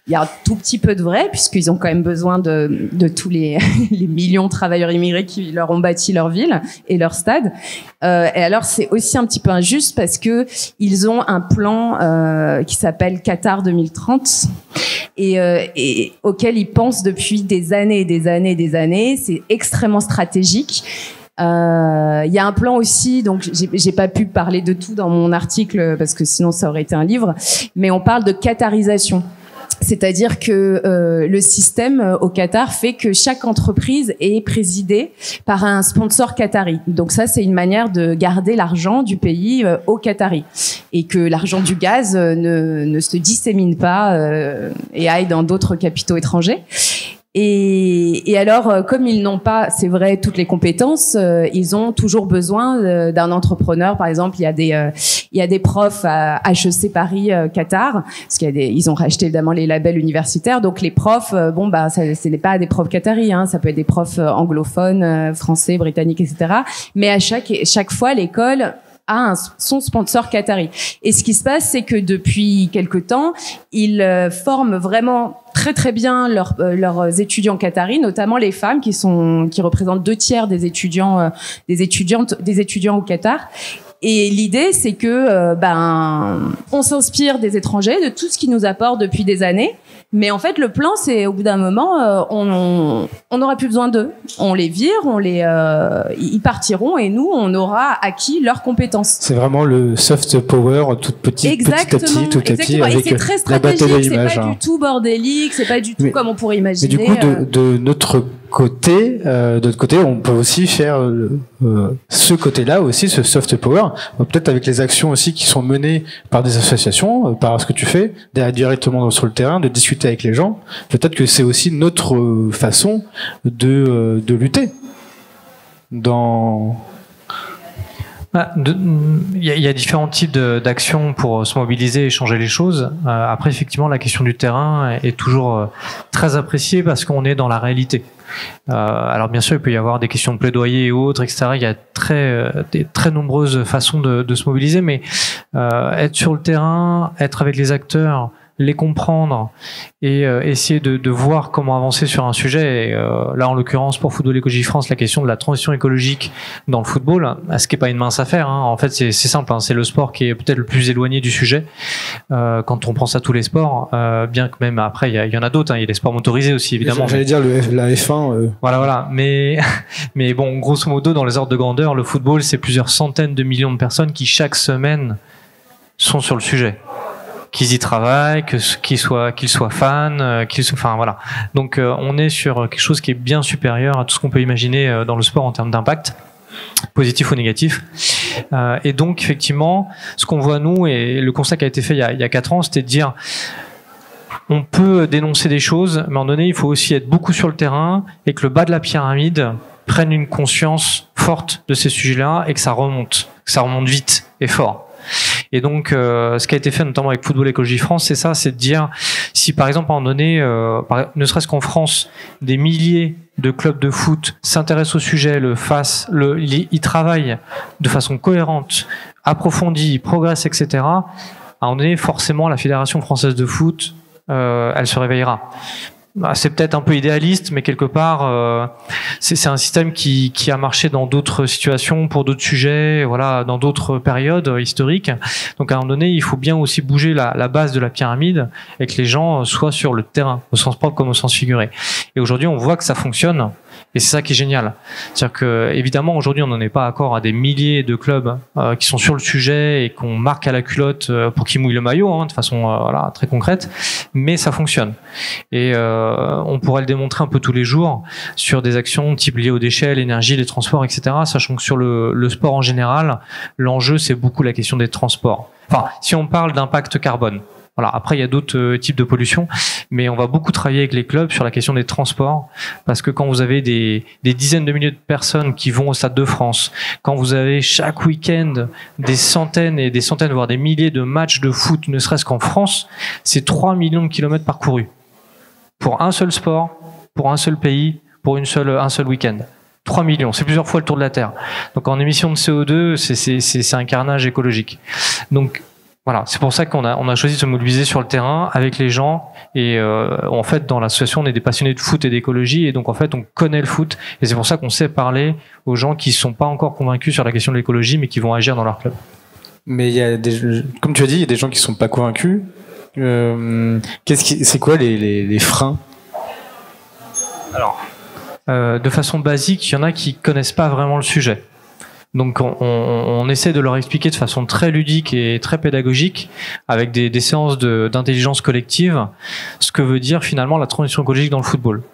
il y a un tout petit peu de vrai, puisqu'ils ont quand même besoin de tous les millions de travailleurs immigrés qui leur ont bâti leur ville et leur stade. Et alors, c'est aussi un petit peu injuste parce que ils ont un plan qui s'appelle Qatar 2030 et auquel ils pensent depuis des années et des années et des années. C'est extrêmement stratégique. Il y a un plan aussi, donc j'ai pas pu parler de tout dans mon article parce que sinon ça aurait été un livre, mais on parle de qatarisation. C'est-à-dire que le système au Qatar fait que chaque entreprise est présidée par un sponsor qatari. Donc ça, c'est une manière de garder l'argent du pays au Qatari et que l'argent du gaz ne se dissémine pas et aille dans d'autres capitaux étrangers. Et alors, comme ils n'ont pas, c'est vrai, toutes les compétences, ils ont toujours besoin d'un entrepreneur. Par exemple, il y a des profs à HEC Paris Qatar, parce ils ont racheté évidemment les labels universitaires. Donc les profs, ce n'est pas des profs qataris, hein, ça peut être des profs anglophones, français, britanniques, etc. Mais à chaque fois, l'école a son sponsor qatari. Et ce qui se passe, c'est que depuis quelque temps, ils forment vraiment très très bien leurs étudiants qataris, notamment les femmes qui représentent 2/3 des étudiants au Qatar. Et l'idée, c'est que on s'inspire des étrangers, de tout ce qu'ils nous apportent depuis des années. Mais en fait, le plan, c'est au bout d'un moment, on n'aura plus besoin d'eux. On les vire, ils partiront et nous, on aura acquis leurs compétences. C'est vraiment le soft power, tout petit à petit, avec et c'est très la bataille de stratégique. l'image. C'est pas du tout bordélique, c'est pas du tout comme on pourrait imaginer. Mais du coup, de notre côté, on peut aussi faire ce côté-là aussi, ce soft power, peut-être avec les actions aussi qui sont menées par des associations, par ce que tu fais directement sur le terrain, de discuter avec les gens. Peut-être que c'est aussi notre façon de lutter Il y a différents types d'actions pour se mobiliser et changer les choses. Après, effectivement, la question du terrain est toujours très appréciée parce qu'on est dans la réalité. Alors bien sûr, il peut y avoir des questions de plaidoyer et autres, etc. Il y a des très nombreuses façons de se mobiliser, mais être sur le terrain, être avec les acteurs, les comprendre et essayer de voir comment avancer sur un sujet. Et, là, en l'occurrence, pour Football Écologie France, la question de la transition écologique dans le football, ce qui n'est pas une mince affaire. En fait, c'est simple. C'est le sport qui est peut-être le plus éloigné du sujet quand on pense à tous les sports. Bien que même après, il y en a d'autres. Il y a les sports motorisés aussi, évidemment. J'allais dire la F1. Voilà. Mais bon, grosso modo, dans les ordres de grandeur, le football, c'est plusieurs centaines de millions de personnes qui chaque semaine sont sur le sujet, qu'ils y travaillent, qu'ils soient fans, enfin voilà. Donc on est sur quelque chose qui est bien supérieur à tout ce qu'on peut imaginer dans le sport en termes d'impact, positif ou négatif. Et donc effectivement, ce qu'on voit nous et le constat qui a été fait il y a 4 ans, c'était de dire on peut dénoncer des choses, mais à un moment donné, il faut aussi être beaucoup sur le terrain et que le bas de la pyramide prenne une conscience forte de ces sujets-là et que ça remonte vite et fort. Et donc, ce qui a été fait notamment avec Football Écologie France, c'est ça, c'est de dire si par exemple à un moment donné, ne serait-ce qu'en France, des milliers de clubs de foot s'intéressent au sujet, ils travaillent de façon cohérente, approfondie, progressent, etc. À un moment donné, forcément, la Fédération française de foot, elle se réveillera. C'est peut-être un peu idéaliste, mais quelque part, c'est un système qui a marché dans d'autres situations, pour d'autres sujets, voilà, dans d'autres périodes historiques. Donc à un moment donné, il faut bien aussi bouger la base de la pyramide et que les gens soient sur le terrain, au sens propre comme au sens figuré. Et aujourd'hui, on voit que ça fonctionne. Et c'est ça qui est génial. C'est-à-dire que, évidemment, aujourd'hui, on n'en est pas encore à des milliers de clubs qui sont sur le sujet et qu'on marque à la culotte pour qu'ils mouillent le maillot, de façon voilà, très concrète. Mais ça fonctionne. Et on pourrait le démontrer un peu tous les jours sur des actions type liées aux déchets, l'énergie, les transports, etc. Sachant que sur le sport en général, l'enjeu, c'est beaucoup la question des transports. Enfin, si on parle d'impact carbone. Voilà. Après, il y a d'autres types de pollution, mais on va beaucoup travailler avec les clubs sur la question des transports, parce que quand vous avez des dizaines de milliers de personnes qui vont au Stade de France, quand vous avez chaque week-end des centaines et des centaines, voire des milliers de matchs de foot, ne serait-ce qu'en France, c'est 3 millions de kilomètres parcourus. Pour un seul sport, pour un seul pays, pour un seul week-end. 3 millions, c'est plusieurs fois le tour de la Terre. Donc en émissions de CO2, c'est un carnage écologique. Donc voilà, c'est pour ça qu'on a choisi de se mobiliser sur le terrain avec les gens et en fait dans l'association on est des passionnés de foot et d'écologie et donc en fait on connaît le foot et c'est pour ça qu'on sait parler aux gens qui sont pas encore convaincus sur la question de l'écologie mais qui vont agir dans leur club. Mais il y a comme tu as dit, il y a des gens qui sont pas convaincus. C'est quoi les freins? Alors, de façon basique, il y en a qui connaissent pas vraiment le sujet. Donc on essaie de leur expliquer de façon très ludique et très pédagogique, avec des séances d'intelligence collective, ce que veut dire finalement la transition écologique dans le football.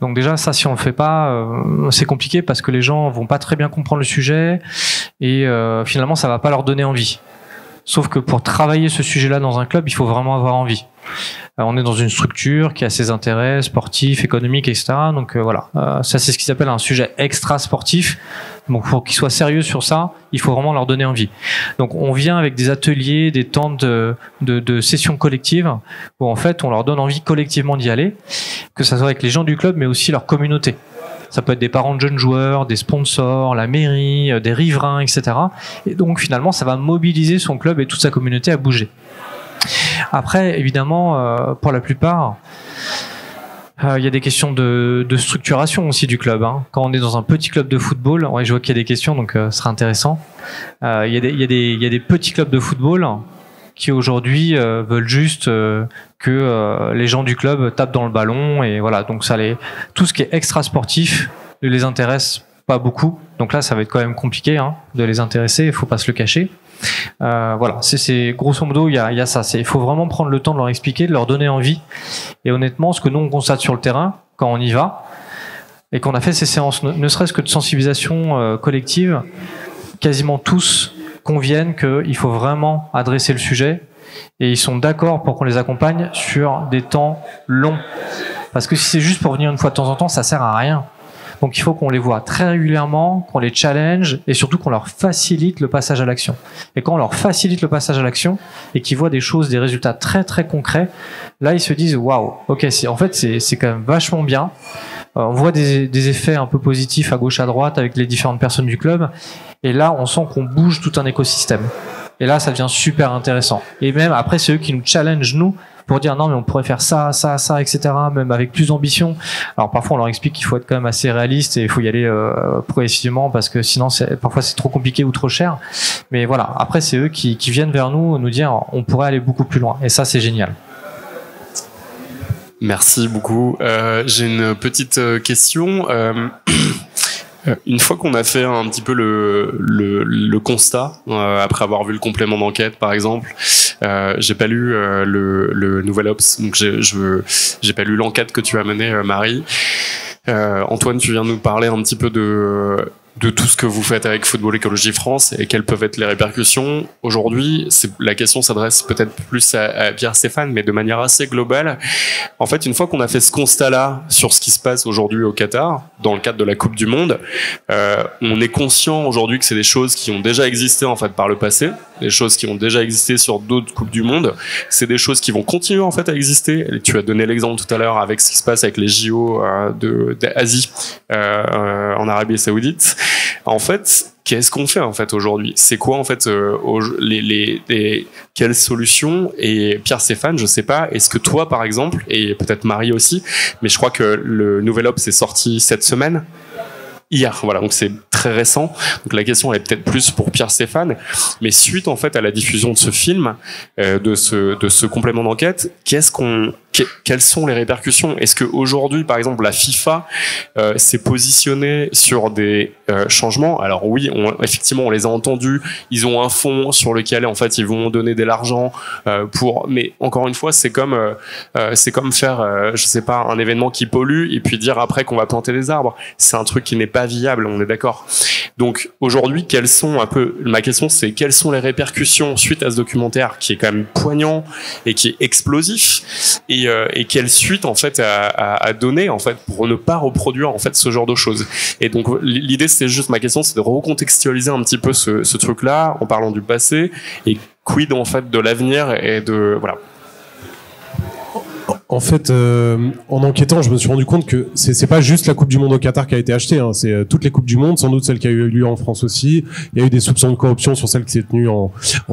Donc déjà ça, si on le fait pas, c'est compliqué parce que les gens vont pas très bien comprendre le sujet et finalement ça va pas leur donner envie. Sauf que pour travailler ce sujet-là dans un club, il faut vraiment avoir envie. On est dans une structure qui a ses intérêts sportifs, économiques, etc. Donc voilà, ça c'est ce qui s'appelle un sujet extra-sportif. Donc pour qu'ils soient sérieux sur ça, il faut vraiment leur donner envie. Donc on vient avec des ateliers, des temps de sessions collectives, où en fait on leur donne envie collectivement d'y aller, que ça soit avec les gens du club, mais aussi leur communauté. Ça peut être des parents de jeunes joueurs, des sponsors, la mairie, des riverains, etc. Et donc finalement, ça va mobiliser son club et toute sa communauté à bouger. Après, évidemment, pour la plupart, il y a des questions de structuration aussi du club. Quand on est dans un petit club de football, ouais, je vois qu'il y a des questions, donc ce sera intéressant. Il y a des petits clubs de football qui aujourd'hui veulent juste que les gens du club tapent dans le ballon et voilà. Donc tout ce qui est extra sportif ne les intéresse pas beaucoup. Donc là, ça va être quand même compliqué de les intéresser. Il faut pas se le cacher. Voilà, c'est grosso modo il y a ça. Il faut vraiment prendre le temps de leur expliquer, de leur donner envie. Et honnêtement, ce que nous on constate sur le terrain quand on y va et qu'on a fait ces séances, ne serait-ce que de sensibilisation collective, quasiment tous conviennent qu'il faut vraiment adresser le sujet et ils sont d'accord pour qu'on les accompagne sur des temps longs. Parce que si c'est juste pour venir une fois de temps en temps, ça sert à rien. Donc il faut qu'on les voit très régulièrement, qu'on les challenge et surtout qu'on leur facilite le passage à l'action. Et quand on leur facilite le passage à l'action et qu'ils voient des choses, des résultats très très concrets, là ils se disent waouh, ok, en fait c'est quand même vachement bien. On voit des effets un peu positifs à gauche à droite avec les différentes personnes du club. Et là, on sent qu'on bouge tout un écosystème. Et là, ça devient super intéressant. Et même après, c'est eux qui nous challengent, nous, pour dire non, mais on pourrait faire ça, ça, ça, etc., même avec plus d'ambition. Alors parfois, on leur explique qu'il faut être quand même assez réaliste et il faut y aller progressivement parce que sinon, parfois, c'est trop compliqué ou trop cher. Mais voilà, après, c'est eux qui viennent vers nous dire on pourrait aller beaucoup plus loin. Et ça, c'est génial. Merci beaucoup. J'ai une petite question. Une fois qu'on a fait un petit peu le constat, après avoir vu le complément d'enquête par exemple, j'ai pas lu le Nouvel Obs, donc j'ai pas lu l'enquête que tu as menée, Marie. Antoine, tu viens de nous parler un petit peu de tout ce que vous faites avec Football Écologie France et quelles peuvent être les répercussions. Aujourd'hui, la question s'adresse peut-être plus à Pierre-Stéphane, mais de manière assez globale. En fait, une fois qu'on a fait ce constat-là sur ce qui se passe aujourd'hui au Qatar, dans le cadre de la Coupe du Monde, on est conscient aujourd'hui que c'est des choses qui ont déjà existé en fait par le passé, des choses qui ont déjà existé sur d'autres Coupes du Monde, c'est des choses qui vont continuer en fait à exister. Et tu as donné l'exemple tout à l'heure avec ce qui se passe avec les JO d'Asie en Arabie Saoudite. En fait, qu'est-ce qu'on fait en fait aujourd'hui? C'est quoi en fait quelles solutions? Et Pierre-Stéphane, je sais pas, est-ce que toi par exemple, et peut-être Marie aussi, mais je crois que le Nouvel Obs est sorti cette semaine, hier, voilà, donc c'est très récent. Donc la question elle est peut-être plus pour Pierre-Stéphane, mais suite en fait à la diffusion de ce film, de ce complément d'enquête, quelles sont les répercussions? Est-ce qu'aujourd'hui, par exemple, la FIFA s'est positionnée sur des changements? Alors oui, effectivement, on les a entendus. Ils ont un fonds sur lequel, en fait, ils vont donner de l'argent pour. Mais encore une fois, c'est comme faire, je sais pas, un événement qui pollue et puis dire après qu'on va planter des arbres. C'est un truc qui n'est pas viable. On est d'accord. Donc aujourd'hui, ma question, c'est quelles sont les répercussions suite à ce documentaire qui est quand même poignant et qui est explosif et quelle suite en fait à donner en fait pour ne pas reproduire en fait ce genre de choses. Et donc l'idée ma question c'est de recontextualiser un petit peu ce truc là en parlant du passé et quid en fait de l'avenir et de voilà. En fait, en enquêtant, je me suis rendu compte que c'est pas juste la Coupe du Monde au Qatar qui a été achetée, hein, c'est toutes les Coupes du Monde, sans doute celle qui a eu lieu en France aussi. Il y a eu des soupçons de corruption sur celle qui s'est tenue en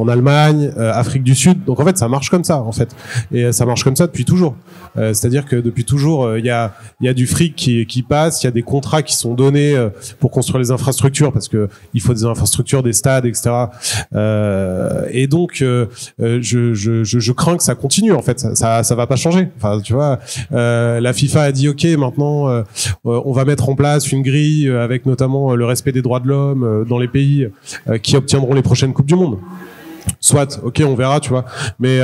Allemagne, Afrique du Sud. Donc en fait, ça marche comme ça, en fait, et ça marche comme ça depuis toujours. C'est-à-dire que depuis toujours, il y a du fric qui passe, il y a des contrats qui sont donnés pour construire les infrastructures, parce que il faut des infrastructures, des stades, etc. Et donc, je crains que ça continue. En fait, ça va pas changer. Enfin, tu vois, la FIFA a dit ok, maintenant on va mettre en place une grille avec notamment le respect des droits de l'homme dans les pays qui obtiendront les prochaines coupes du monde. Soit, ok, on verra, tu vois. Mais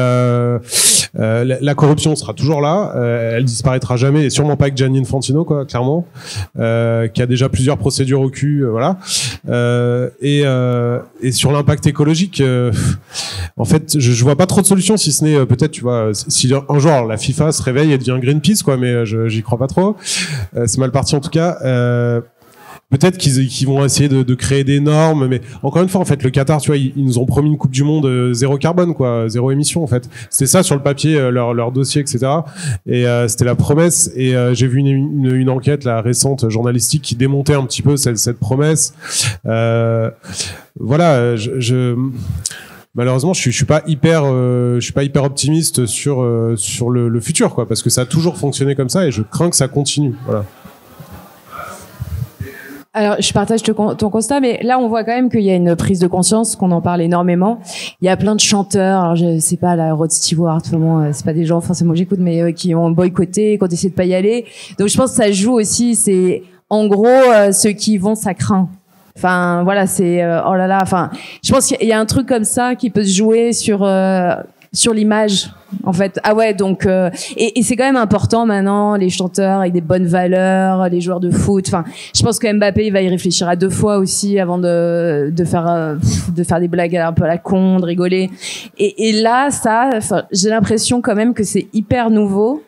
la corruption sera toujours là, elle disparaîtra jamais, et sûrement pas avec Gianni Infantino, quoi, clairement, qui a déjà plusieurs procédures au cul, voilà. Et sur l'impact écologique, en fait, je vois pas trop de solutions, si ce n'est peut-être, tu vois, si un jour la FIFA se réveille et devient Greenpeace, quoi, mais j'y crois pas trop. C'est mal parti en tout cas. Peut-être qu'ils vont essayer de créer des normes, mais encore une fois, en fait, le Qatar, tu vois, ils nous ont promis une Coupe du Monde zéro carbone, quoi, zéro émission, en fait. C'était ça sur le papier, leur dossier, etc. Et c'était la promesse. Et j'ai vu une enquête là récente journalistique qui démontait un petit peu cette promesse. Voilà, malheureusement, je suis pas hyper optimiste sur le futur, quoi, parce que ça a toujours fonctionné comme ça et je crains que ça continue. Voilà. Alors, je partage ton constat, mais là, on voit quand même qu'il y a une prise de conscience, qu'on en parle énormément. Il y a plein de chanteurs, alors je sais pas, la Rod Stewart, vraiment, c'est pas des gens forcément que j'écoute, mais qui ont boycotté, qui ont décidé de pas y aller. Donc, je pense que ça joue aussi, c'est, en gros, ceux qui vont, ça craint. Enfin, voilà, c'est, oh là là, enfin, je pense qu'il y a un truc comme ça qui peut se jouer sur l'image, en fait. Ah ouais, donc et c'est quand même important maintenant, les chanteurs avec des bonnes valeurs, les joueurs de foot. Enfin, je pense que Mbappé il va y réfléchir à 2 fois aussi avant de faire des blagues un peu à la con, de rigoler. Et là, ça, enfin, j'ai l'impression quand même que c'est hyper nouveau.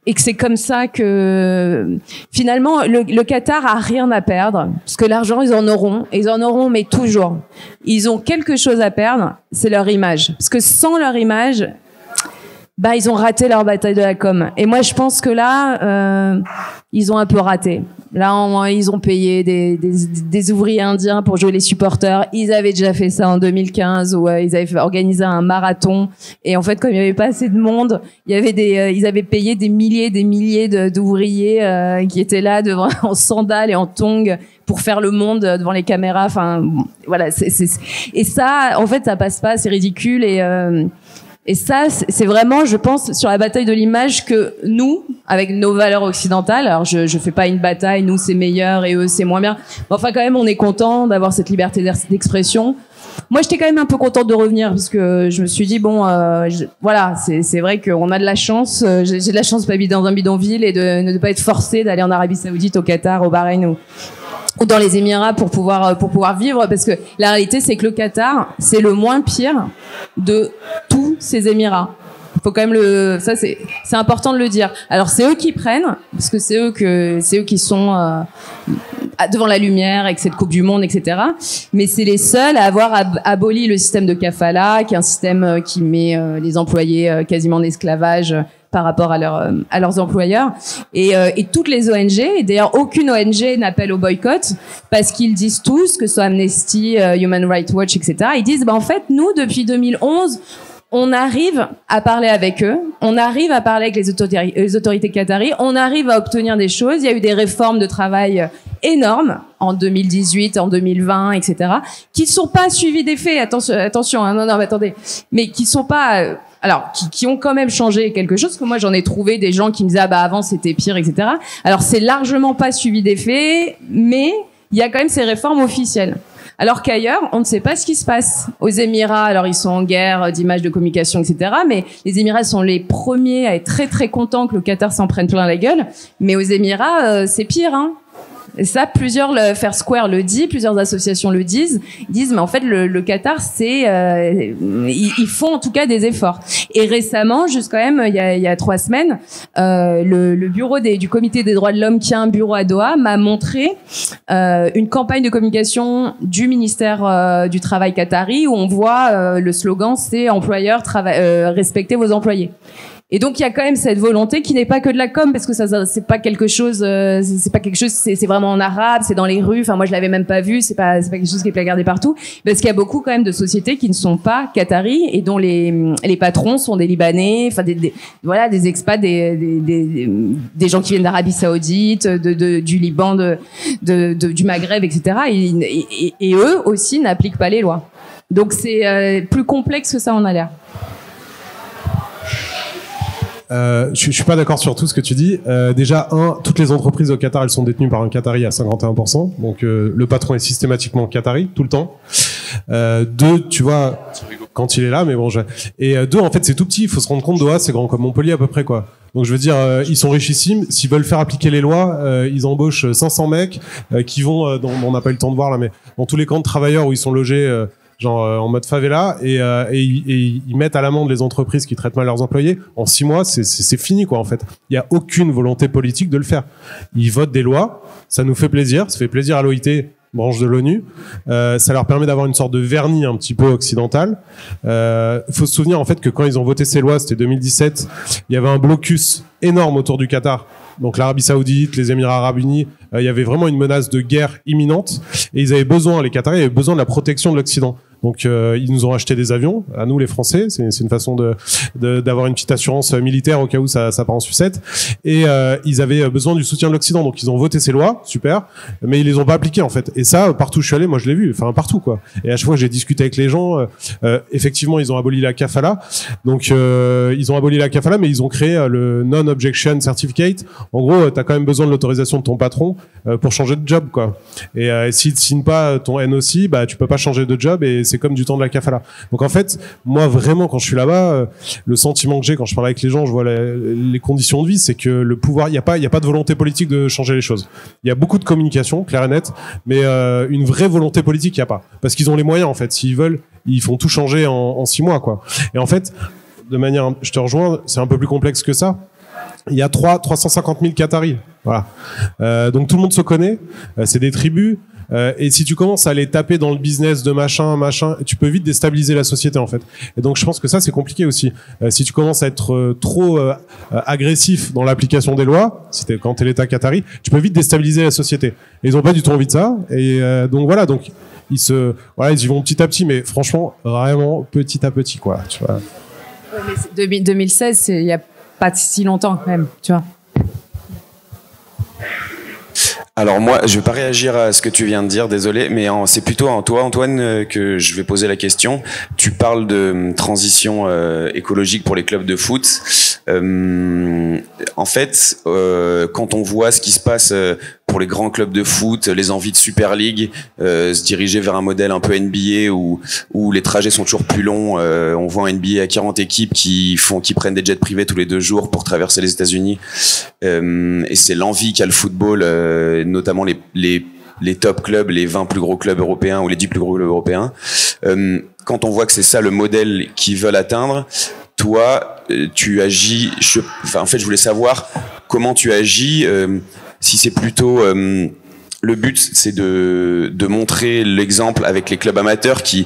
et que c'est comme ça que finalement le Qatar a rien à perdre, parce que l'argent ils en auront mais toujours. Ils ont quelque chose à perdre, c'est leur image, parce que sans leur image, bah ils ont raté leur bataille de la com. Et moi je pense que là ils ont un peu raté. Là ils ont payé des ouvriers indiens pour jouer les supporters. Ils avaient déjà fait ça en 2015 où ils avaient organisé un marathon, et en fait comme il y avait pas assez de monde, il y avait ils avaient payé des milliers d'ouvriers qui étaient là devant en sandales et en tongs pour faire le monde devant les caméras. Enfin voilà, et ça en fait ça passe pas, c'est ridicule. Et ça, c'est vraiment, je pense, sur la bataille de l'image que nous, avec nos valeurs occidentales, alors je fais pas une bataille, nous c'est meilleur et eux c'est moins bien. Mais enfin, quand même, on est content d'avoir cette liberté d'expression. Moi, j'étais quand même un peu contente de revenir parce que je me suis dit bon, voilà, c'est vrai qu'on a de la chance. J'ai de la chance de pas vivre dans un bidonville et de ne pas être forcé d'aller en Arabie Saoudite, au Qatar, au Bahreïn ou dans les Émirats pour pouvoir vivre, parce que la réalité c'est que le Qatar c'est le moins pire de tous ces Émirats. Faut quand même ça c'est important de le dire. Alors c'est eux qui prennent, parce que c'est eux qui sont devant la lumière avec cette Coupe du Monde, etc. Mais c'est les seuls à avoir aboli le système de kafala, qui est un système qui met les employés quasiment en esclavage par rapport à leurs employeurs, et toutes les ONG, et d'ailleurs aucune ONG n'appelle au boycott, parce qu'ils disent tous, que ce soit Amnesty, Human Rights Watch, etc., ils disent en fait nous depuis 2011 on arrive à parler avec eux, on arrive à parler avec les autorités qataries, on arrive à obtenir des choses. Il y a eu des réformes de travail énormes en 2018, en 2020, etc., qui ne sont pas suivies des faits. Attention, hein, non, mais attendez, mais qui sont pas qui ont quand même changé quelque chose, parce que moi j'en ai trouvé des gens qui me disaient avant c'était pire, etc. Alors c'est largement pas suivi des faits, mais il y a quand même ces réformes officielles. Alors qu'ailleurs, on ne sait pas ce qui se passe. Aux Émirats, alors ils sont en guerre d'image, de communication, etc. Mais les Émirats sont les premiers à être très très contents que le Qatar s'en prenne plein la gueule. Mais aux Émirats, c'est pire, hein. Et ça, Fair Square le dit, plusieurs associations le disent. Ils disent, mais en fait, le Qatar, ils font en tout cas des efforts. Et récemment, juste quand même, il y a 3 semaines, le bureau du Comité des droits de l'homme, qui a un bureau à Doha, m'a montré une campagne de communication du ministère du Travail qatari, où on voit le slogan, c'est employeur, respectez vos employés. Et donc il y a quand même cette volonté qui n'est pas que de la com, parce que ça c'est pas quelque chose, c'est vraiment en arabe, c'est dans les rues. Enfin moi je l'avais même pas vu, c'est pas quelque chose qui est placardé partout, parce qu'il y a beaucoup quand même de sociétés qui ne sont pas qataris et dont les patrons sont des Libanais, enfin des expats, des gens qui viennent d'Arabie Saoudite, du Liban, du Maghreb, etc. Et eux aussi n'appliquent pas les lois. Donc c'est plus complexe que ça en a l'air. Je suis pas d'accord sur tout ce que tu dis. Déjà, toutes les entreprises au Qatar, elles sont détenues par un Qatari à 51%. Donc, le patron est systématiquement Qatari, tout le temps. 2, tu vois, quand il est là, mais bon, et 2, en fait, c'est tout petit. Il faut se rendre compte, Doha, c'est grand comme Montpellier à peu près, quoi. Donc, je veux dire, ils sont richissimes. S'ils veulent faire appliquer les lois, ils embauchent 500 mecs qui vont, on n'a pas eu le temps de voir là, mais dans tous les camps de travailleurs où ils sont logés, en mode favela, et ils mettent à l'amende les entreprises qui traitent mal leurs employés. En 6 mois, c'est fini, quoi, en fait. Il y a aucune volonté politique de le faire. Ils votent des lois, ça nous fait plaisir, ça fait plaisir à l'OIT, branche de l'ONU, ça leur permet d'avoir une sorte de vernis un petit peu occidental. Faut se souvenir, en fait, que quand ils ont voté ces lois, c'était 2017, il y avait un blocus énorme autour du Qatar. Donc l'Arabie Saoudite, les Émirats Arabes Unis, il y avait vraiment une menace de guerre imminente, et ils avaient besoin, les Qataris avaient besoin de la protection de l'Occident. Donc ils nous ont acheté des avions, à nous les Français, c'est une façon d'avoir une petite assurance militaire au cas où ça part en sucette. Et ils avaient besoin du soutien de l'Occident, donc ils ont voté ces lois, super, mais ils les ont pas appliquées en fait. Et ça, partout où je suis allé, moi je l'ai vu, enfin partout quoi. Et à chaque fois j'ai discuté avec les gens, effectivement ils ont aboli la kafala, donc ils ont aboli la kafala, mais ils ont créé le non-objection certificate. En gros, t'as quand même besoin de l'autorisation de ton patron pour changer de job quoi. Et s'il ne signe pas ton NOC, bah tu peux pas changer de job, et c'est comme du temps de la kafala. Donc en fait, moi vraiment quand je suis là-bas, le sentiment que j'ai quand je parle avec les gens, je vois les conditions de vie, c'est que le pouvoir, il y a pas de volonté politique de changer les choses. Il y a beaucoup de communication, clair et net, mais une vraie volonté politique, il y a pas, parce qu'ils ont les moyens en fait. S'ils veulent, ils font tout changer en 6 mois quoi. Et en fait, de manière, je te rejoins, c'est un peu plus complexe que ça. il y a 350 000 Qataris. Voilà. Donc tout le monde se connaît. C'est des tribus. Et si tu commences à aller taper dans le business de machin, tu peux vite déstabiliser la société en fait. Et donc je pense que ça c'est compliqué aussi. Si tu commences à être trop agressif dans l'application des lois, quand t'es l'État qatari, tu peux vite déstabiliser la société. Et ils ont pas du tout envie de ça. Et donc voilà, donc ils y vont petit à petit, mais franchement vraiment petit à petit quoi. Tu vois. Ouais, mais 2016, il y a pas si longtemps quand même, tu vois. Alors moi, je vais pas réagir à ce que tu viens de dire, désolé, mais c'est plutôt à toi, Antoine, que je vais poser la question. Tu parles de transition écologique pour les clubs de foot. En fait, quand on voit ce qui se passe pour les grands clubs de foot, les envies de Super League, se diriger vers un modèle un peu NBA où les trajets sont toujours plus longs. On voit un NBA à 40 équipes qui prennent des jets privés tous les 2 jours pour traverser les États-Unis. Et c'est l'envie qu'a le football, notamment les top clubs, les 20 plus gros clubs européens ou les 10 plus gros clubs européens. Quand on voit que c'est ça le modèle qu'ils veulent atteindre, toi, tu agis. En fait, je voulais savoir comment tu agis. Si c'est plutôt le but, c'est de montrer l'exemple avec les clubs amateurs qui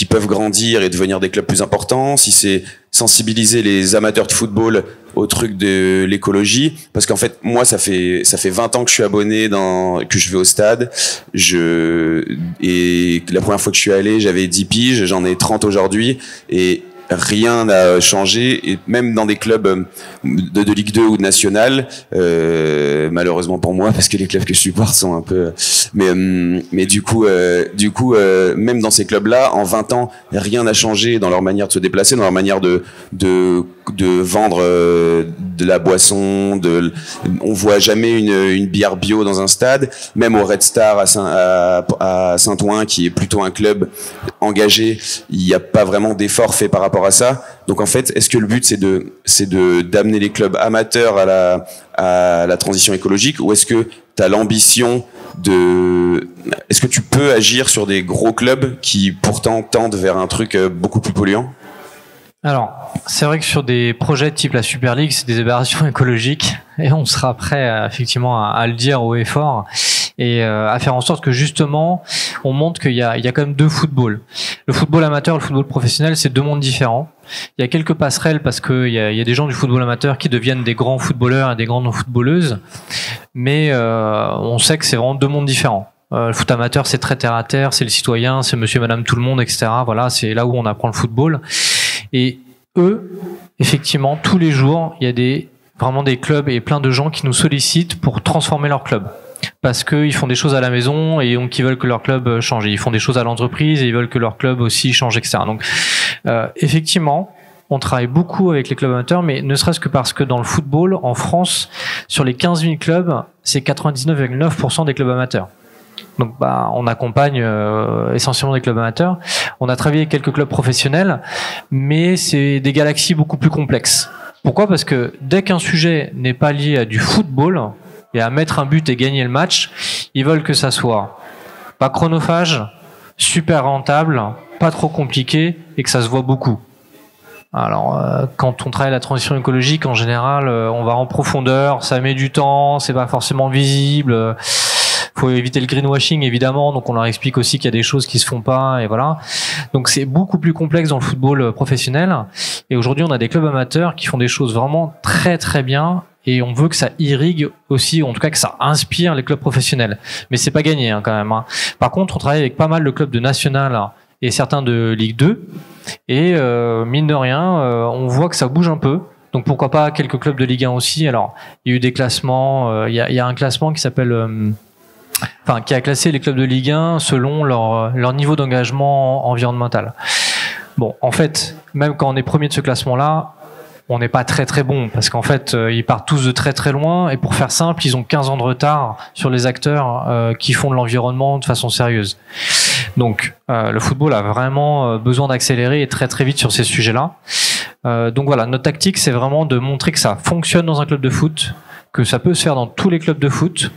peuvent grandir et devenir des clubs plus importants. Si c'est sensibiliser les amateurs de football au truc de l'écologie, parce qu'en fait moi ça fait 20 ans que je suis abonné que je vais au stade, et la première fois que je suis allé j'avais 10 piges, j'en ai 30 aujourd'hui et rien n'a changé, et même dans des clubs de Ligue 2 ou de National, malheureusement pour moi parce que les clubs que je supporte sont un peu, mais du coup même dans ces clubs-là, en 20 ans, rien n'a changé dans leur manière de se déplacer, dans leur manière de vendre de la boisson, on voit jamais une bière bio dans un stade, même au Red Star à Saint-Ouen qui est plutôt un club engagé, il n'y a pas vraiment d'effort fait par rapport à ça. Donc en fait, est-ce que le but c'est d'amener les clubs amateurs à la transition écologique, ou est-ce que tu as l'ambition est-ce que tu peux agir sur des gros clubs qui pourtant tendent vers un truc beaucoup plus polluant? Alors, c'est vrai que sur des projets type la Super League, c'est des aberrations écologiques, et on sera prêt effectivement à le dire haut et fort, et à faire en sorte que justement on montre qu'il y a quand même 2 footballs. Le football amateur et le football professionnel, c'est 2 mondes différents. Il y a quelques passerelles parce qu'il y a des gens du football amateur qui deviennent des grands footballeurs et des grandes footballeuses, mais on sait que c'est vraiment 2 mondes différents. Le foot amateur, c'est très terre à terre, c'est le citoyen, c'est monsieur, madame, tout le monde, etc. Voilà, c'est là où on apprend le football. Et eux, effectivement, tous les jours, il y a vraiment des clubs et plein de gens qui nous sollicitent pour transformer leur club. Parce qu'ils font des choses à la maison et donc ils veulent que leur club change. Ils font des choses à l'entreprise et ils veulent que leur club aussi change, etc. Donc, effectivement, on travaille beaucoup avec les clubs amateurs, mais ne serait-ce que parce que dans le football, en France, sur les 15 000 clubs, c'est 99,9% des clubs amateurs. Donc on accompagne essentiellement des clubs amateurs. On a travaillé avec quelques clubs professionnels, mais c'est des galaxies beaucoup plus complexes. Pourquoi ? Parce que dès qu'un sujet n'est pas lié à du football et à mettre un but et gagner le match, ils veulent que ça soit pas chronophage, super rentable, pas trop compliqué et que ça se voit beaucoup. Alors, quand on travaille la transition écologique, en général, on va en profondeur, ça met du temps, c'est pas forcément visible. Faut éviter le greenwashing évidemment, donc on leur explique aussi qu'il y a des choses qui se font pas, et voilà. Donc c'est beaucoup plus complexe dans le football professionnel, et aujourd'hui on a des clubs amateurs qui font des choses vraiment très très bien, et on veut que ça irrigue aussi, en tout cas que ça inspire les clubs professionnels. Mais c'est pas gagné quand même. Par contre, on travaille avec pas mal de clubs de National et certains de Ligue 2, et mine de rien, on voit que ça bouge un peu. Donc pourquoi pas quelques clubs de Ligue 1 aussi. Alors il y a eu des classements, il y a un classement qui s'appelle qui a classé les clubs de Ligue 1 selon leur niveau d'engagement environnemental. Bon, en fait, même quand on est premier de ce classement-là, on n'est pas très très bon, parce qu'en fait, ils partent tous de très très loin, et pour faire simple, ils ont 15 ans de retard sur les acteurs qui font de l'environnement de façon sérieuse. Donc, le football a vraiment besoin d'accélérer et très très vite sur ces sujets-là. Donc voilà, notre tactique, c'est vraiment de montrer que ça fonctionne dans un club de foot, que ça peut se faire dans tous les clubs de foot.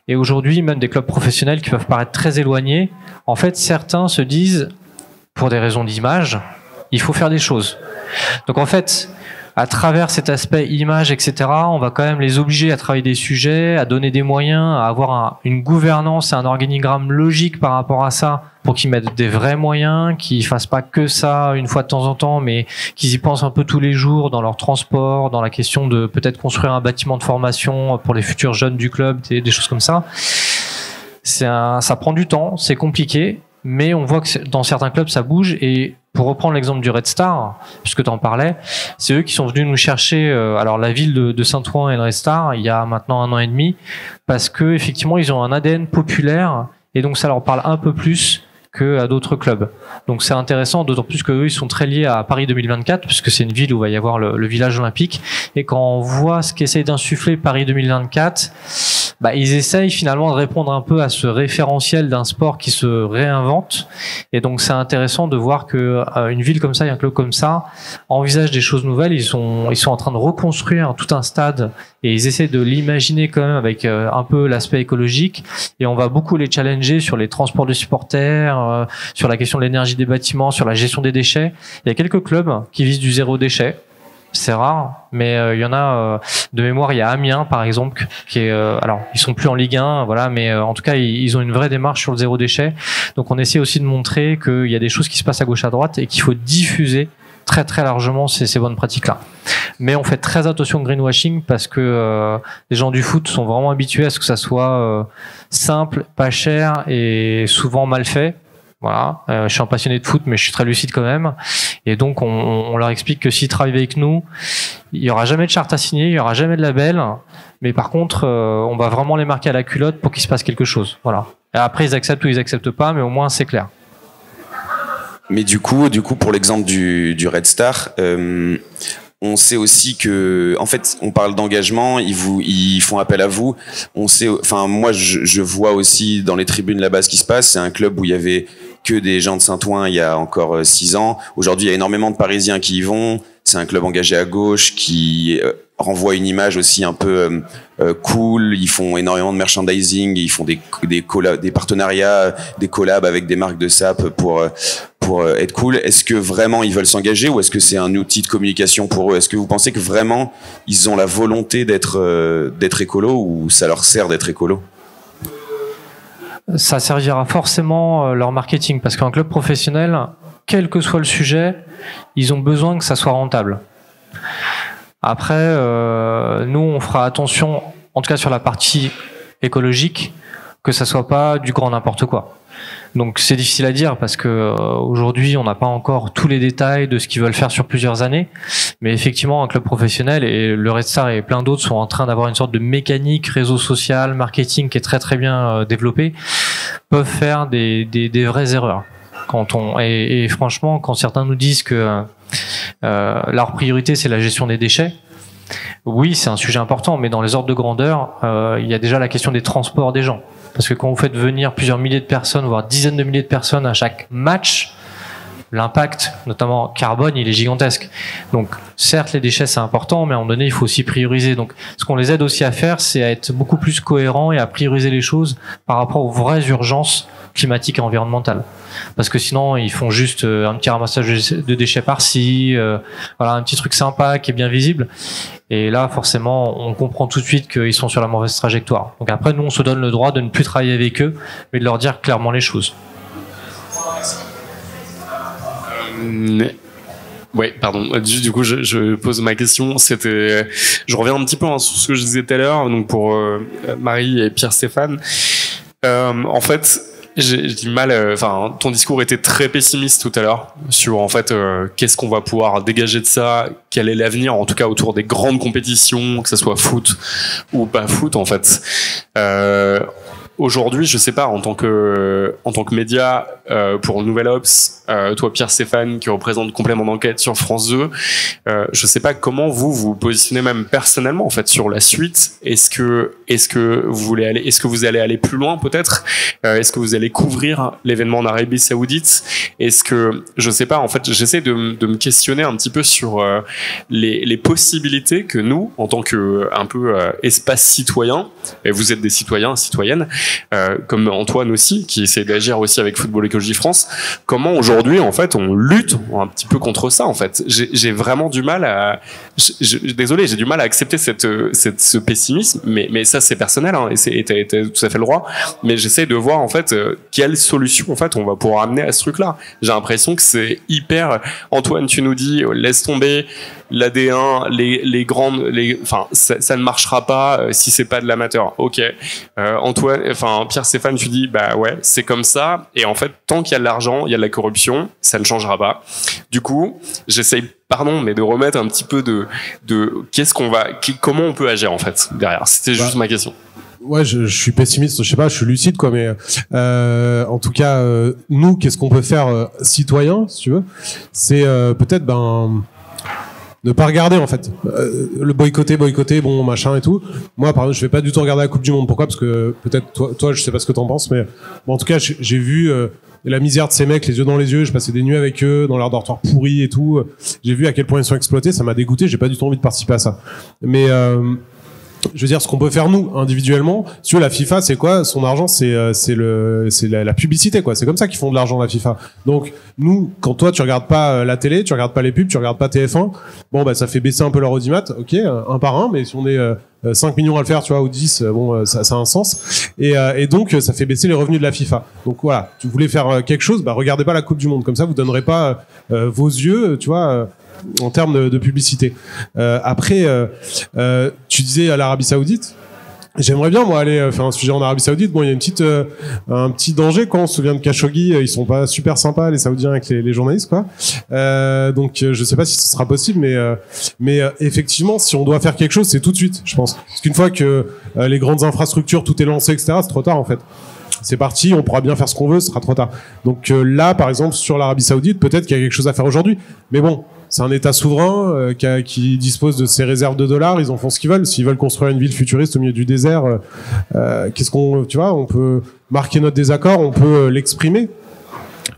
Et aujourd'hui, même des clubs professionnels qui peuvent paraître très éloignés, en fait, certains se disent, pour des raisons d'image, il faut faire des choses. Donc en fait, à travers cet aspect image, etc., on va quand même les obliger à travailler des sujets, à donner des moyens, à avoir une gouvernance et un organigramme logique par rapport à ça, pour qu'ils mettent des vrais moyens, qu'ils fassent pas que ça une fois de temps en temps, mais qu'ils y pensent un peu tous les jours dans leur transport, dans la question de peut-être construire un bâtiment de formation pour les futurs jeunes du club, des choses comme ça. Ça prend du temps, c'est compliqué, mais on voit que dans certains clubs ça bouge. Et pour reprendre l'exemple du Red Star, puisque tu en parlais, c'est eux qui sont venus nous chercher, alors la ville de Saint-Ouen et le Red Star, il y a maintenant 1 an et demi, parce que effectivement ils ont un ADN populaire et donc ça leur parle un peu plus que à d'autres clubs. Donc c'est intéressant, d'autant plus que eux ils sont très liés à Paris 2024, puisque c'est une ville où il va y avoir le village olympique. Et quand on voit ce qu'essaye d'insuffler Paris 2024, ils essayent finalement de répondre un peu à ce référentiel d'un sport qui se réinvente. Et donc c'est intéressant de voir que une ville comme ça et un club comme ça envisagent des choses nouvelles. Ils sont en train de reconstruire tout un stade et ils essaient de l'imaginer quand même avec un peu l'aspect écologique. Et on va beaucoup les challenger sur les transports de supporters, sur la question de l'énergie des bâtiments, sur la gestion des déchets. Il y a quelques clubs qui visent du zéro déchet. C'est rare, mais il y en a de mémoire. Il y a Amiens, par exemple, qui est alors ils sont plus en Ligue 1, voilà, mais en tout cas ils ont une vraie démarche sur le zéro déchet. Donc on essaie aussi de montrer qu'il y a des choses qui se passent à gauche à droite et qu'il faut diffuser très très largement ces bonnes pratiques-là. Mais on fait très attention au greenwashing parce que les gens du foot sont vraiment habitués à ce que ça soit simple, pas cher et souvent mal fait. Voilà, je suis un passionné de foot, mais je suis très lucide quand même. Et donc, on leur explique que s'ils travaillent avec nous, il y aura jamais de charte à signer, il y aura jamais de label. Mais par contre, on va vraiment les marquer à la culotte pour qu'il se passe quelque chose. Voilà. Et après, ils acceptent ou ils acceptent pas, mais au moins c'est clair. Mais du coup, pour l'exemple du Red Star, on sait aussi que, en fait, on parle d'engagement, ils font appel à vous. On sait, enfin, moi, je vois aussi dans les tribunes là-bas ce qui se passe. C'est un club où il y avait que des gens de Saint-Ouen il y a encore 6 ans. Aujourd'hui, il y a énormément de Parisiens qui y vont. C'est un club engagé à gauche qui renvoie une image aussi un peu cool. Ils font énormément de merchandising. Ils font des partenariats, des collabs avec des marques de sap pour être cool. Est-ce que vraiment ils veulent s'engager ou est-ce que c'est un outil de communication pour eux? Est-ce que vous pensez que vraiment ils ont la volonté d'être écolo ou ça leur sert d'être écolo? Ça servira forcément leur marketing parce qu'un club professionnel, quel que soit le sujet, ils ont besoin que ça soit rentable. Après, nous, on fera attention, en tout cas sur la partie écologique, que ça soit pas du grand n'importe quoi. Donc c'est difficile à dire parce que aujourd'hui on n'a pas encore tous les détails de ce qu'ils veulent faire sur plusieurs années, mais effectivement un club professionnel et le Red Star et plein d'autres sont en train d'avoir une sorte de mécanique réseau social, marketing qui est très très bien développée, peuvent faire des vraies erreurs. Et franchement, quand certains nous disent que leur priorité c'est la gestion des déchets, oui c'est un sujet important, mais dans les ordres de grandeur, il y a déjà la question des transports des gens. Parce que quand vous faites venir plusieurs milliers de personnes, voire dizaines de milliers de personnes à chaque match, l'impact, notamment carbone, il est gigantesque. Donc, certes, les déchets, c'est important, mais à un moment donné, il faut aussi prioriser. Donc, ce qu'on les aide aussi à faire, c'est à être beaucoup plus cohérents et à prioriser les choses par rapport aux vraies urgences climatiques et environnementales. Parce que sinon, ils font juste un petit ramassage de déchets par-ci, voilà, un petit truc sympa qui est bien visible. Et là, forcément, on comprend tout de suite qu'ils sont sur la mauvaise trajectoire. Donc après, nous, on se donne le droit de ne plus travailler avec eux, mais de leur dire clairement les choses. Oui, pardon. Du coup, je pose ma question. Je reviens un petit peu sur ce que je disais tout à l'heure. Donc pour Marie et Pierre-Stéphane, en fait, j'ai du mal. Enfin, ton discours était très pessimiste tout à l'heure sur en fait qu'est-ce qu'on va pouvoir dégager de ça, quel est l'avenir, en tout cas autour des grandes compétitions, que ce soit foot ou pas foot, en fait. Aujourd'hui, je sais pas, en tant que média pour Nouvelle Ops, toi Pierre-Stéphane qui représente Complément d'enquête sur France 2, je sais pas comment vous positionnez même personnellement en fait sur la suite. Est-ce que vous allez aller plus loin peut-être? Est-ce que vous allez couvrir l'événement en Arabie Saoudite? Est-ce que je sais pas, en fait, j'essaie de me questionner un petit peu sur les possibilités que nous, en tant que un peu espace citoyen, et vous êtes des citoyens, citoyennes, comme Antoine aussi, qui essaie d'agir aussi avec Football Écologie France, comment aujourd'hui, en fait, on lutte un petit peu contre ça, en fait. J'ai vraiment du mal à... Désolé, j'ai du mal à accepter ce pessimisme, mais ça, c'est personnel, hein, et t'as tout à fait le droit, mais j'essaie de voir, en fait, quelle solution, en fait, on va pouvoir amener à ce truc-là. J'ai l'impression que c'est hyper... Antoine, tu nous dis, laisse tomber l'AD1, les grandes... Enfin, ça ne marchera pas si c'est pas de l'amateur. Ok. Antoine, enfin, Pierre-Stéphane, tu dis, bah ouais, c'est comme ça, et en fait, tant qu'il y a de l'argent, il y a de la corruption, ça ne changera pas. Du coup, j'essaye, mais de remettre un petit peu de comment on peut agir, en fait, derrière. C'était juste ma question. Ouais, je suis pessimiste, je sais pas, je suis lucide, quoi, mais en tout cas, nous, qu'est-ce qu'on peut faire, citoyens, si tu veux, c'est peut-être, ne pas regarder, en fait. Le boycotter, bon, machin et tout. Moi, par exemple, je vais pas du tout regarder la Coupe du Monde. Pourquoi? Parce que peut-être toi, je sais pas ce que t'en penses, mais bon, en tout cas, j'ai vu la misère de ces mecs, les yeux dans les yeux. Je passais des nuits avec eux, dans leur dortoir pourri et tout. J'ai vu à quel point ils sont exploités. Ça m'a dégoûté. J'ai pas du tout envie de participer à ça. Mais je veux dire, ce qu'on peut faire nous individuellement, si tu veux, la FIFA, c'est quoi? Son argent, c'est la publicité, quoi. C'est comme ça qu'ils font de l'argent, la FIFA. Donc nous, quand toi tu regardes pas la télé, tu regardes pas les pubs, tu regardes pas TF1, bon bah ça fait baisser un peu leur audimat, ok, un par un, mais si on est 5 millions à le faire, tu vois, ou 10, bon, ça a un sens. Et donc ça fait baisser les revenus de la FIFA. Donc voilà, tu voulais faire quelque chose, bah regardez pas la Coupe du Monde, comme ça vous donnerez pas vos yeux, tu vois. En termes de publicité. Après, tu disais à l'Arabie Saoudite. J'aimerais bien moi aller faire un sujet en Arabie Saoudite. Bon, il y a un petit danger quand on se souvient de Khashoggi. Ils sont pas super sympas les Saoudiens avec les journalistes, quoi. Donc je sais pas si ce sera possible, mais effectivement, si on doit faire quelque chose, c'est tout de suite, je pense. Parce qu'une fois que les grandes infrastructures, tout est lancé, etc., c'est trop tard en fait. C'est parti, on pourra bien faire ce qu'on veut, ce sera trop tard. Donc là, par exemple, sur l'Arabie Saoudite, peut-être qu'il y a quelque chose à faire aujourd'hui. Mais bon, c'est un État souverain qui dispose de ses réserves de dollars. Ils en font ce qu'ils veulent. S'ils veulent construire une ville futuriste au milieu du désert, tu vois, on peut marquer notre désaccord, on peut l'exprimer.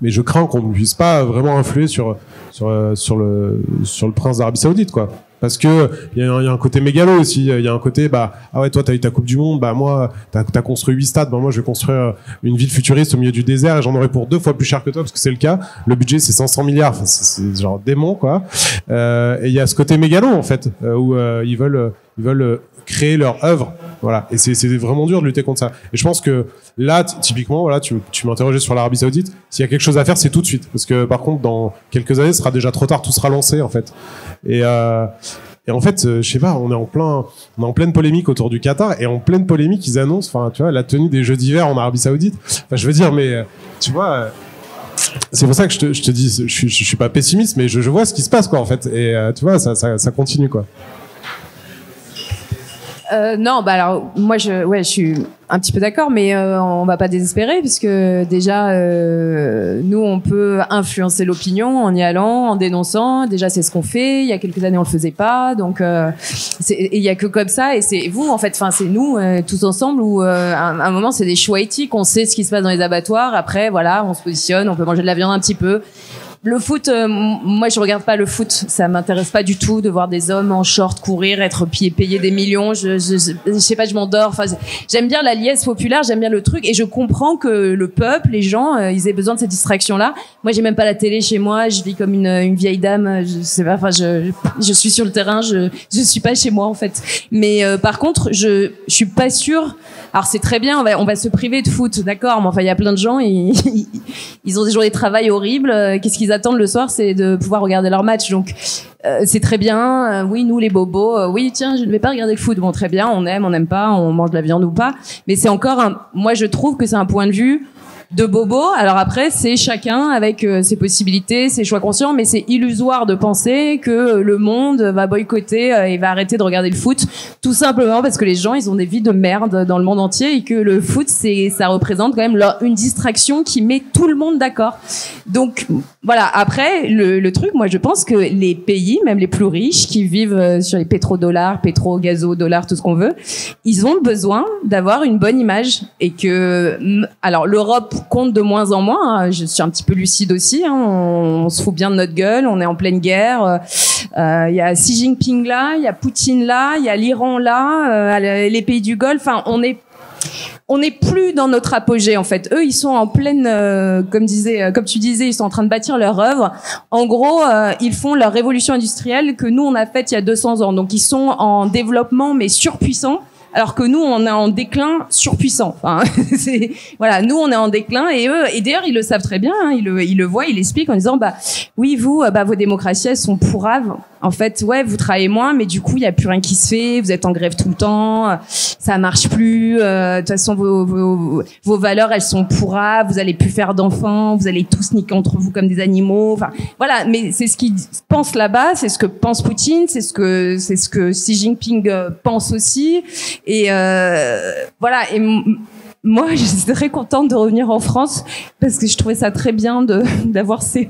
Mais je crains qu'on ne puisse pas vraiment influer sur le prince d'Arabie Saoudite, quoi. Parce que il y a un côté mégalo aussi, il y a un côté ah ouais, toi t'as eu ta Coupe du Monde, moi t'as construit 8 stades, moi je vais construire une ville futuriste au milieu du désert et j'en aurai pour 2 fois plus cher que toi parce que c'est le cas. Le budget c'est 500 milliards, enfin, c'est genre démon, quoi. Et il y a ce côté mégalo en fait où ils veulent créer leur œuvre, voilà. Et c'est vraiment dur de lutter contre ça. Et je pense que là typiquement, voilà, tu m'interrogeais sur l'Arabie Saoudite. S'il y a quelque chose à faire, c'est tout de suite, parce que par contre dans quelques années, ce sera déjà trop tard, tout sera lancé en fait. Et en fait, je sais pas, on est en pleine polémique autour du Qatar, et en pleine polémique, ils annoncent, enfin, tu vois, la tenue des Jeux d'hiver en Arabie Saoudite. Enfin, je veux dire, mais tu vois, c'est pour ça que je te dis, je suis pas pessimiste, mais je vois ce qui se passe, quoi, en fait. Et tu vois, ça continue, quoi. Non, alors moi je suis un petit peu d'accord, mais on va pas désespérer puisque déjà nous on peut influencer l'opinion en y allant, en dénonçant. Déjà c'est ce qu'on fait. Il y a quelques années on le faisait pas, donc il y a que comme ça et c'est vous en fait. Enfin c'est nous tous ensemble où à un moment c'est des choix éthiques. On sait ce qui se passe dans les abattoirs. Après voilà, on se positionne, on peut manger de la viande un petit peu. Le foot, moi je regarde pas le foot, ça m'intéresse pas du tout de voir des hommes en short courir, être payés des millions. Je sais pas, je m'endors. Enfin, j'aime bien la liesse populaire, j'aime bien le truc, et je comprends que le peuple, les gens, ils aient besoin de cette distraction-là. Moi, j'ai même pas la télé chez moi, je vis comme une vieille dame. Je sais pas, enfin, je suis sur le terrain, je suis pas chez moi en fait. Mais par contre, je suis pas sûre. Alors c'est très bien, on va se priver de foot, d'accord, mais enfin il y a plein de gens, ils ont des journées de travail horribles. Qu'est-ce qu'ils attendent le soir, c'est de pouvoir regarder leur match. Donc c'est très bien. Oui, nous les bobos, oui tiens, je ne vais pas regarder le foot. Bon, très bien, on aime pas, on mange de la viande ou pas. Mais c'est encore moi je trouve que c'est un point de vue de bobo. Alors après, c'est chacun avec ses possibilités, ses choix conscients, mais c'est illusoire de penser que le monde va boycotter et va arrêter de regarder le foot, tout simplement parce que les gens, ils ont des vies de merde dans le monde entier et que le foot, ça représente quand même une distraction qui met tout le monde d'accord. Donc voilà, après, le truc, moi je pense que les pays, même les plus riches, qui vivent sur les pétrodollars, pétro-gazo-dollars, tout ce qu'on veut, ils ont besoin d'avoir une bonne image et que, alors l'Europe compte de moins en moins, hein. Je suis un petit peu lucide aussi, hein. On se fout bien de notre gueule, on est en pleine guerre. Il y a Xi Jinping là, il y a Poutine là, il y a l'Iran là, les pays du Golfe. Enfin, on n'est plus dans notre apogée en fait. Eux, ils sont en pleine, comme tu disais, ils sont en train de bâtir leur œuvre. En gros, ils font leur révolution industrielle que nous on a faite il y a 200 ans. Donc ils sont en développement mais surpuissants. Alors que nous, on est en déclin surpuissant. Enfin, voilà, nous, on est en déclin et eux, et d'ailleurs, ils le savent très bien. Hein, ils le voient, ils l'expliquent en disant, oui, vous, vos démocraties, elles sont pourraves. En fait, ouais, vous travaillez moins, mais du coup, il y a plus rien qui se fait. Vous êtes en grève tout le temps, ça marche plus. De toute façon, vos valeurs, elles sont pourraves. Vous allez plus faire d'enfants. Vous allez tous niquer entre vous comme des animaux. Enfin, voilà. Mais c'est ce qu'ils pensent là-bas. C'est ce que pense Poutine. C'est ce que Xi Jinping pense aussi. Et voilà. Et moi, je suis très contente de revenir en France parce que je trouvais ça très bien d'avoir ces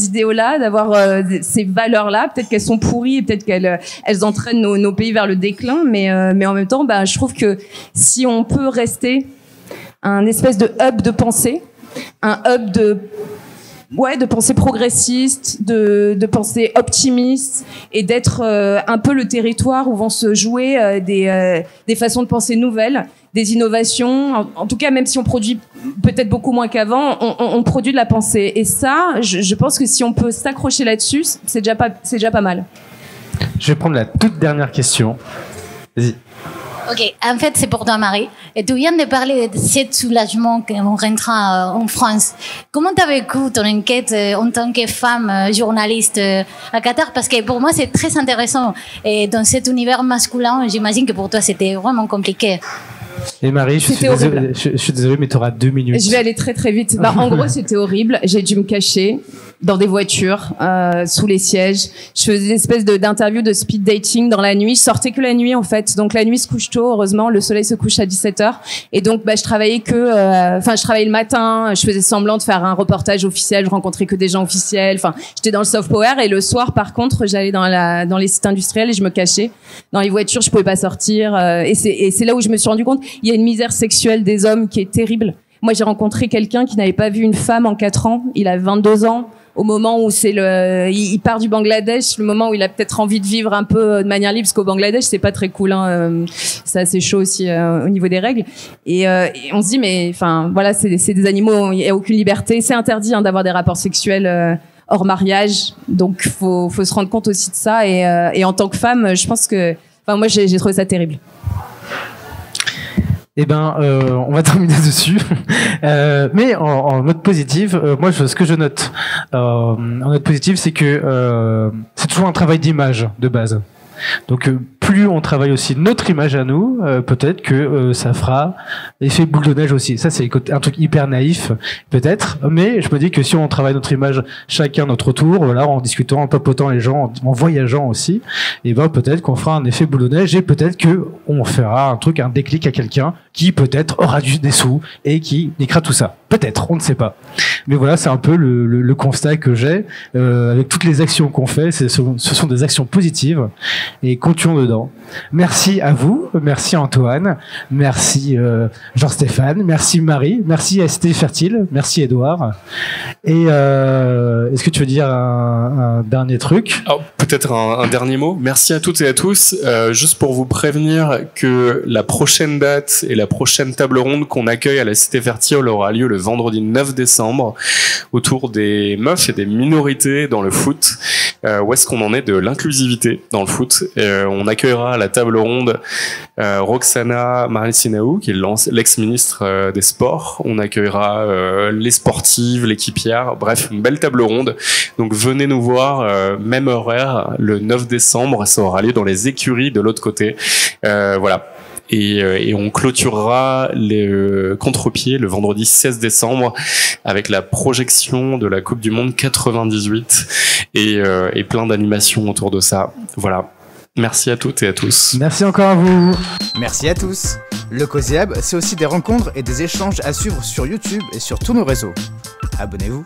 idéaux-là, d'avoir ces valeurs-là. Peut-être qu'elles sont pourries, peut-être qu'elles entraînent nos pays vers le déclin, mais en même temps, je trouve que si on peut rester un espèce de hub de pensée, un hub de pensée progressiste, de pensée optimiste et d'être un peu le territoire où vont se jouer des façons de penser nouvelles, des innovations. En tout cas, même si on produit peut-être beaucoup moins qu'avant, on produit de la pensée. Et ça, je pense que si on peut s'accrocher là-dessus, c'est déjà pas mal. Je vais prendre la toute dernière question. Vas-y. Ok, en fait, c'est pour toi, Marie. Et tu viens de parler de ce soulagement en rentrant en France. Comment tu as vécu ton enquête en tant que femme journaliste à Qatar? Parce que pour moi, c'est très intéressant. Et dans cet univers masculin, j'imagine que pour toi, c'était vraiment compliqué. Et Marie, je suis désolé, mais tu auras 2 minutes. Je vais aller très très vite. En gros, c'était horrible. J'ai dû me cacher dans des voitures, sous les sièges. Je faisais une espèce d'interview de speed dating dans la nuit. Je sortais que la nuit, en fait. Donc la nuit se couche tôt, heureusement. Le soleil se couche à 17h. Et donc, je travaillais je travaillais le matin. Je faisais semblant de faire un reportage officiel. Je rencontrais que des gens officiels. Enfin, j'étais dans le soft power. Et le soir, par contre, j'allais dans les sites industriels et je me cachais. Dans les voitures, je pouvais pas sortir. Et c'est là où je me suis rendu compte. Il y a une misère sexuelle des hommes qui est terrible. Moi, j'ai rencontré quelqu'un qui n'avait pas vu une femme en 4 ans. Il a 22 ans. Au moment où il part du Bangladesh, le moment où il a peut-être envie de vivre un peu de manière libre, parce qu'au Bangladesh, c'est pas très cool, hein. C'est assez chaud aussi au niveau des règles. Et on se dit, mais enfin, voilà, c'est des animaux, il y a aucune liberté. C'est interdit d'avoir des rapports sexuels hors mariage. Donc, faut se rendre compte aussi de ça. Et en tant que femme, je pense que, moi, j'ai trouvé ça terrible. Eh ben, on va terminer dessus. Mais en note positive, moi, ce que je note en note positive, c'est que c'est toujours un travail d'image de base. Donc, plus on travaille aussi notre image à nous, peut-être que ça fera effet boule de neige aussi. Ça, c'est un truc hyper naïf, peut-être. Mais je me dis que si on travaille notre image chacun notre tour, voilà, en discutant, en papotant les gens, en voyageant aussi, et peut-être qu'on fera un effet boule de neige et peut-être que on fera un déclic à quelqu'un qui peut-être aura des sous et qui niquera tout ça. Peut-être, on ne sait pas. Mais voilà, c'est un peu le constat que j'ai avec toutes les actions qu'on fait. Ce sont des actions positives et continuons dedans. Merci à vous, merci Antoine, merci Jean-Stéphane, merci Marie, merci ST Fertile, merci Edouard. Et est-ce que tu veux dire un dernier truc? Peut-être un dernier mot. Merci à toutes et à tous. Juste pour vous prévenir que la prochaine date et la prochaine table ronde qu'on accueille à la Cité Fertile aura lieu le vendredi 9 décembre autour des meufs et des minorités dans le foot. Où est-ce qu'on en est de l'inclusivité dans le foot? On accueillera à la table ronde Roxana Maracineanu, qui est l'ex-ministre des Sports. On accueillera les sportives, l'équipière, bref, une belle table ronde. Donc venez nous voir, même horaire, le 9 décembre, ça aura lieu dans les écuries de l'autre côté. Voilà. Et on clôturera les contre-pieds le vendredi 16 décembre avec la projection de la Coupe du Monde 98 et plein d'animations autour de ça. Voilà. Merci à toutes et à tous. Merci encore à vous. Merci à tous. Le Cozy Hub, c'est aussi des rencontres et des échanges à suivre sur YouTube et sur tous nos réseaux. Abonnez-vous.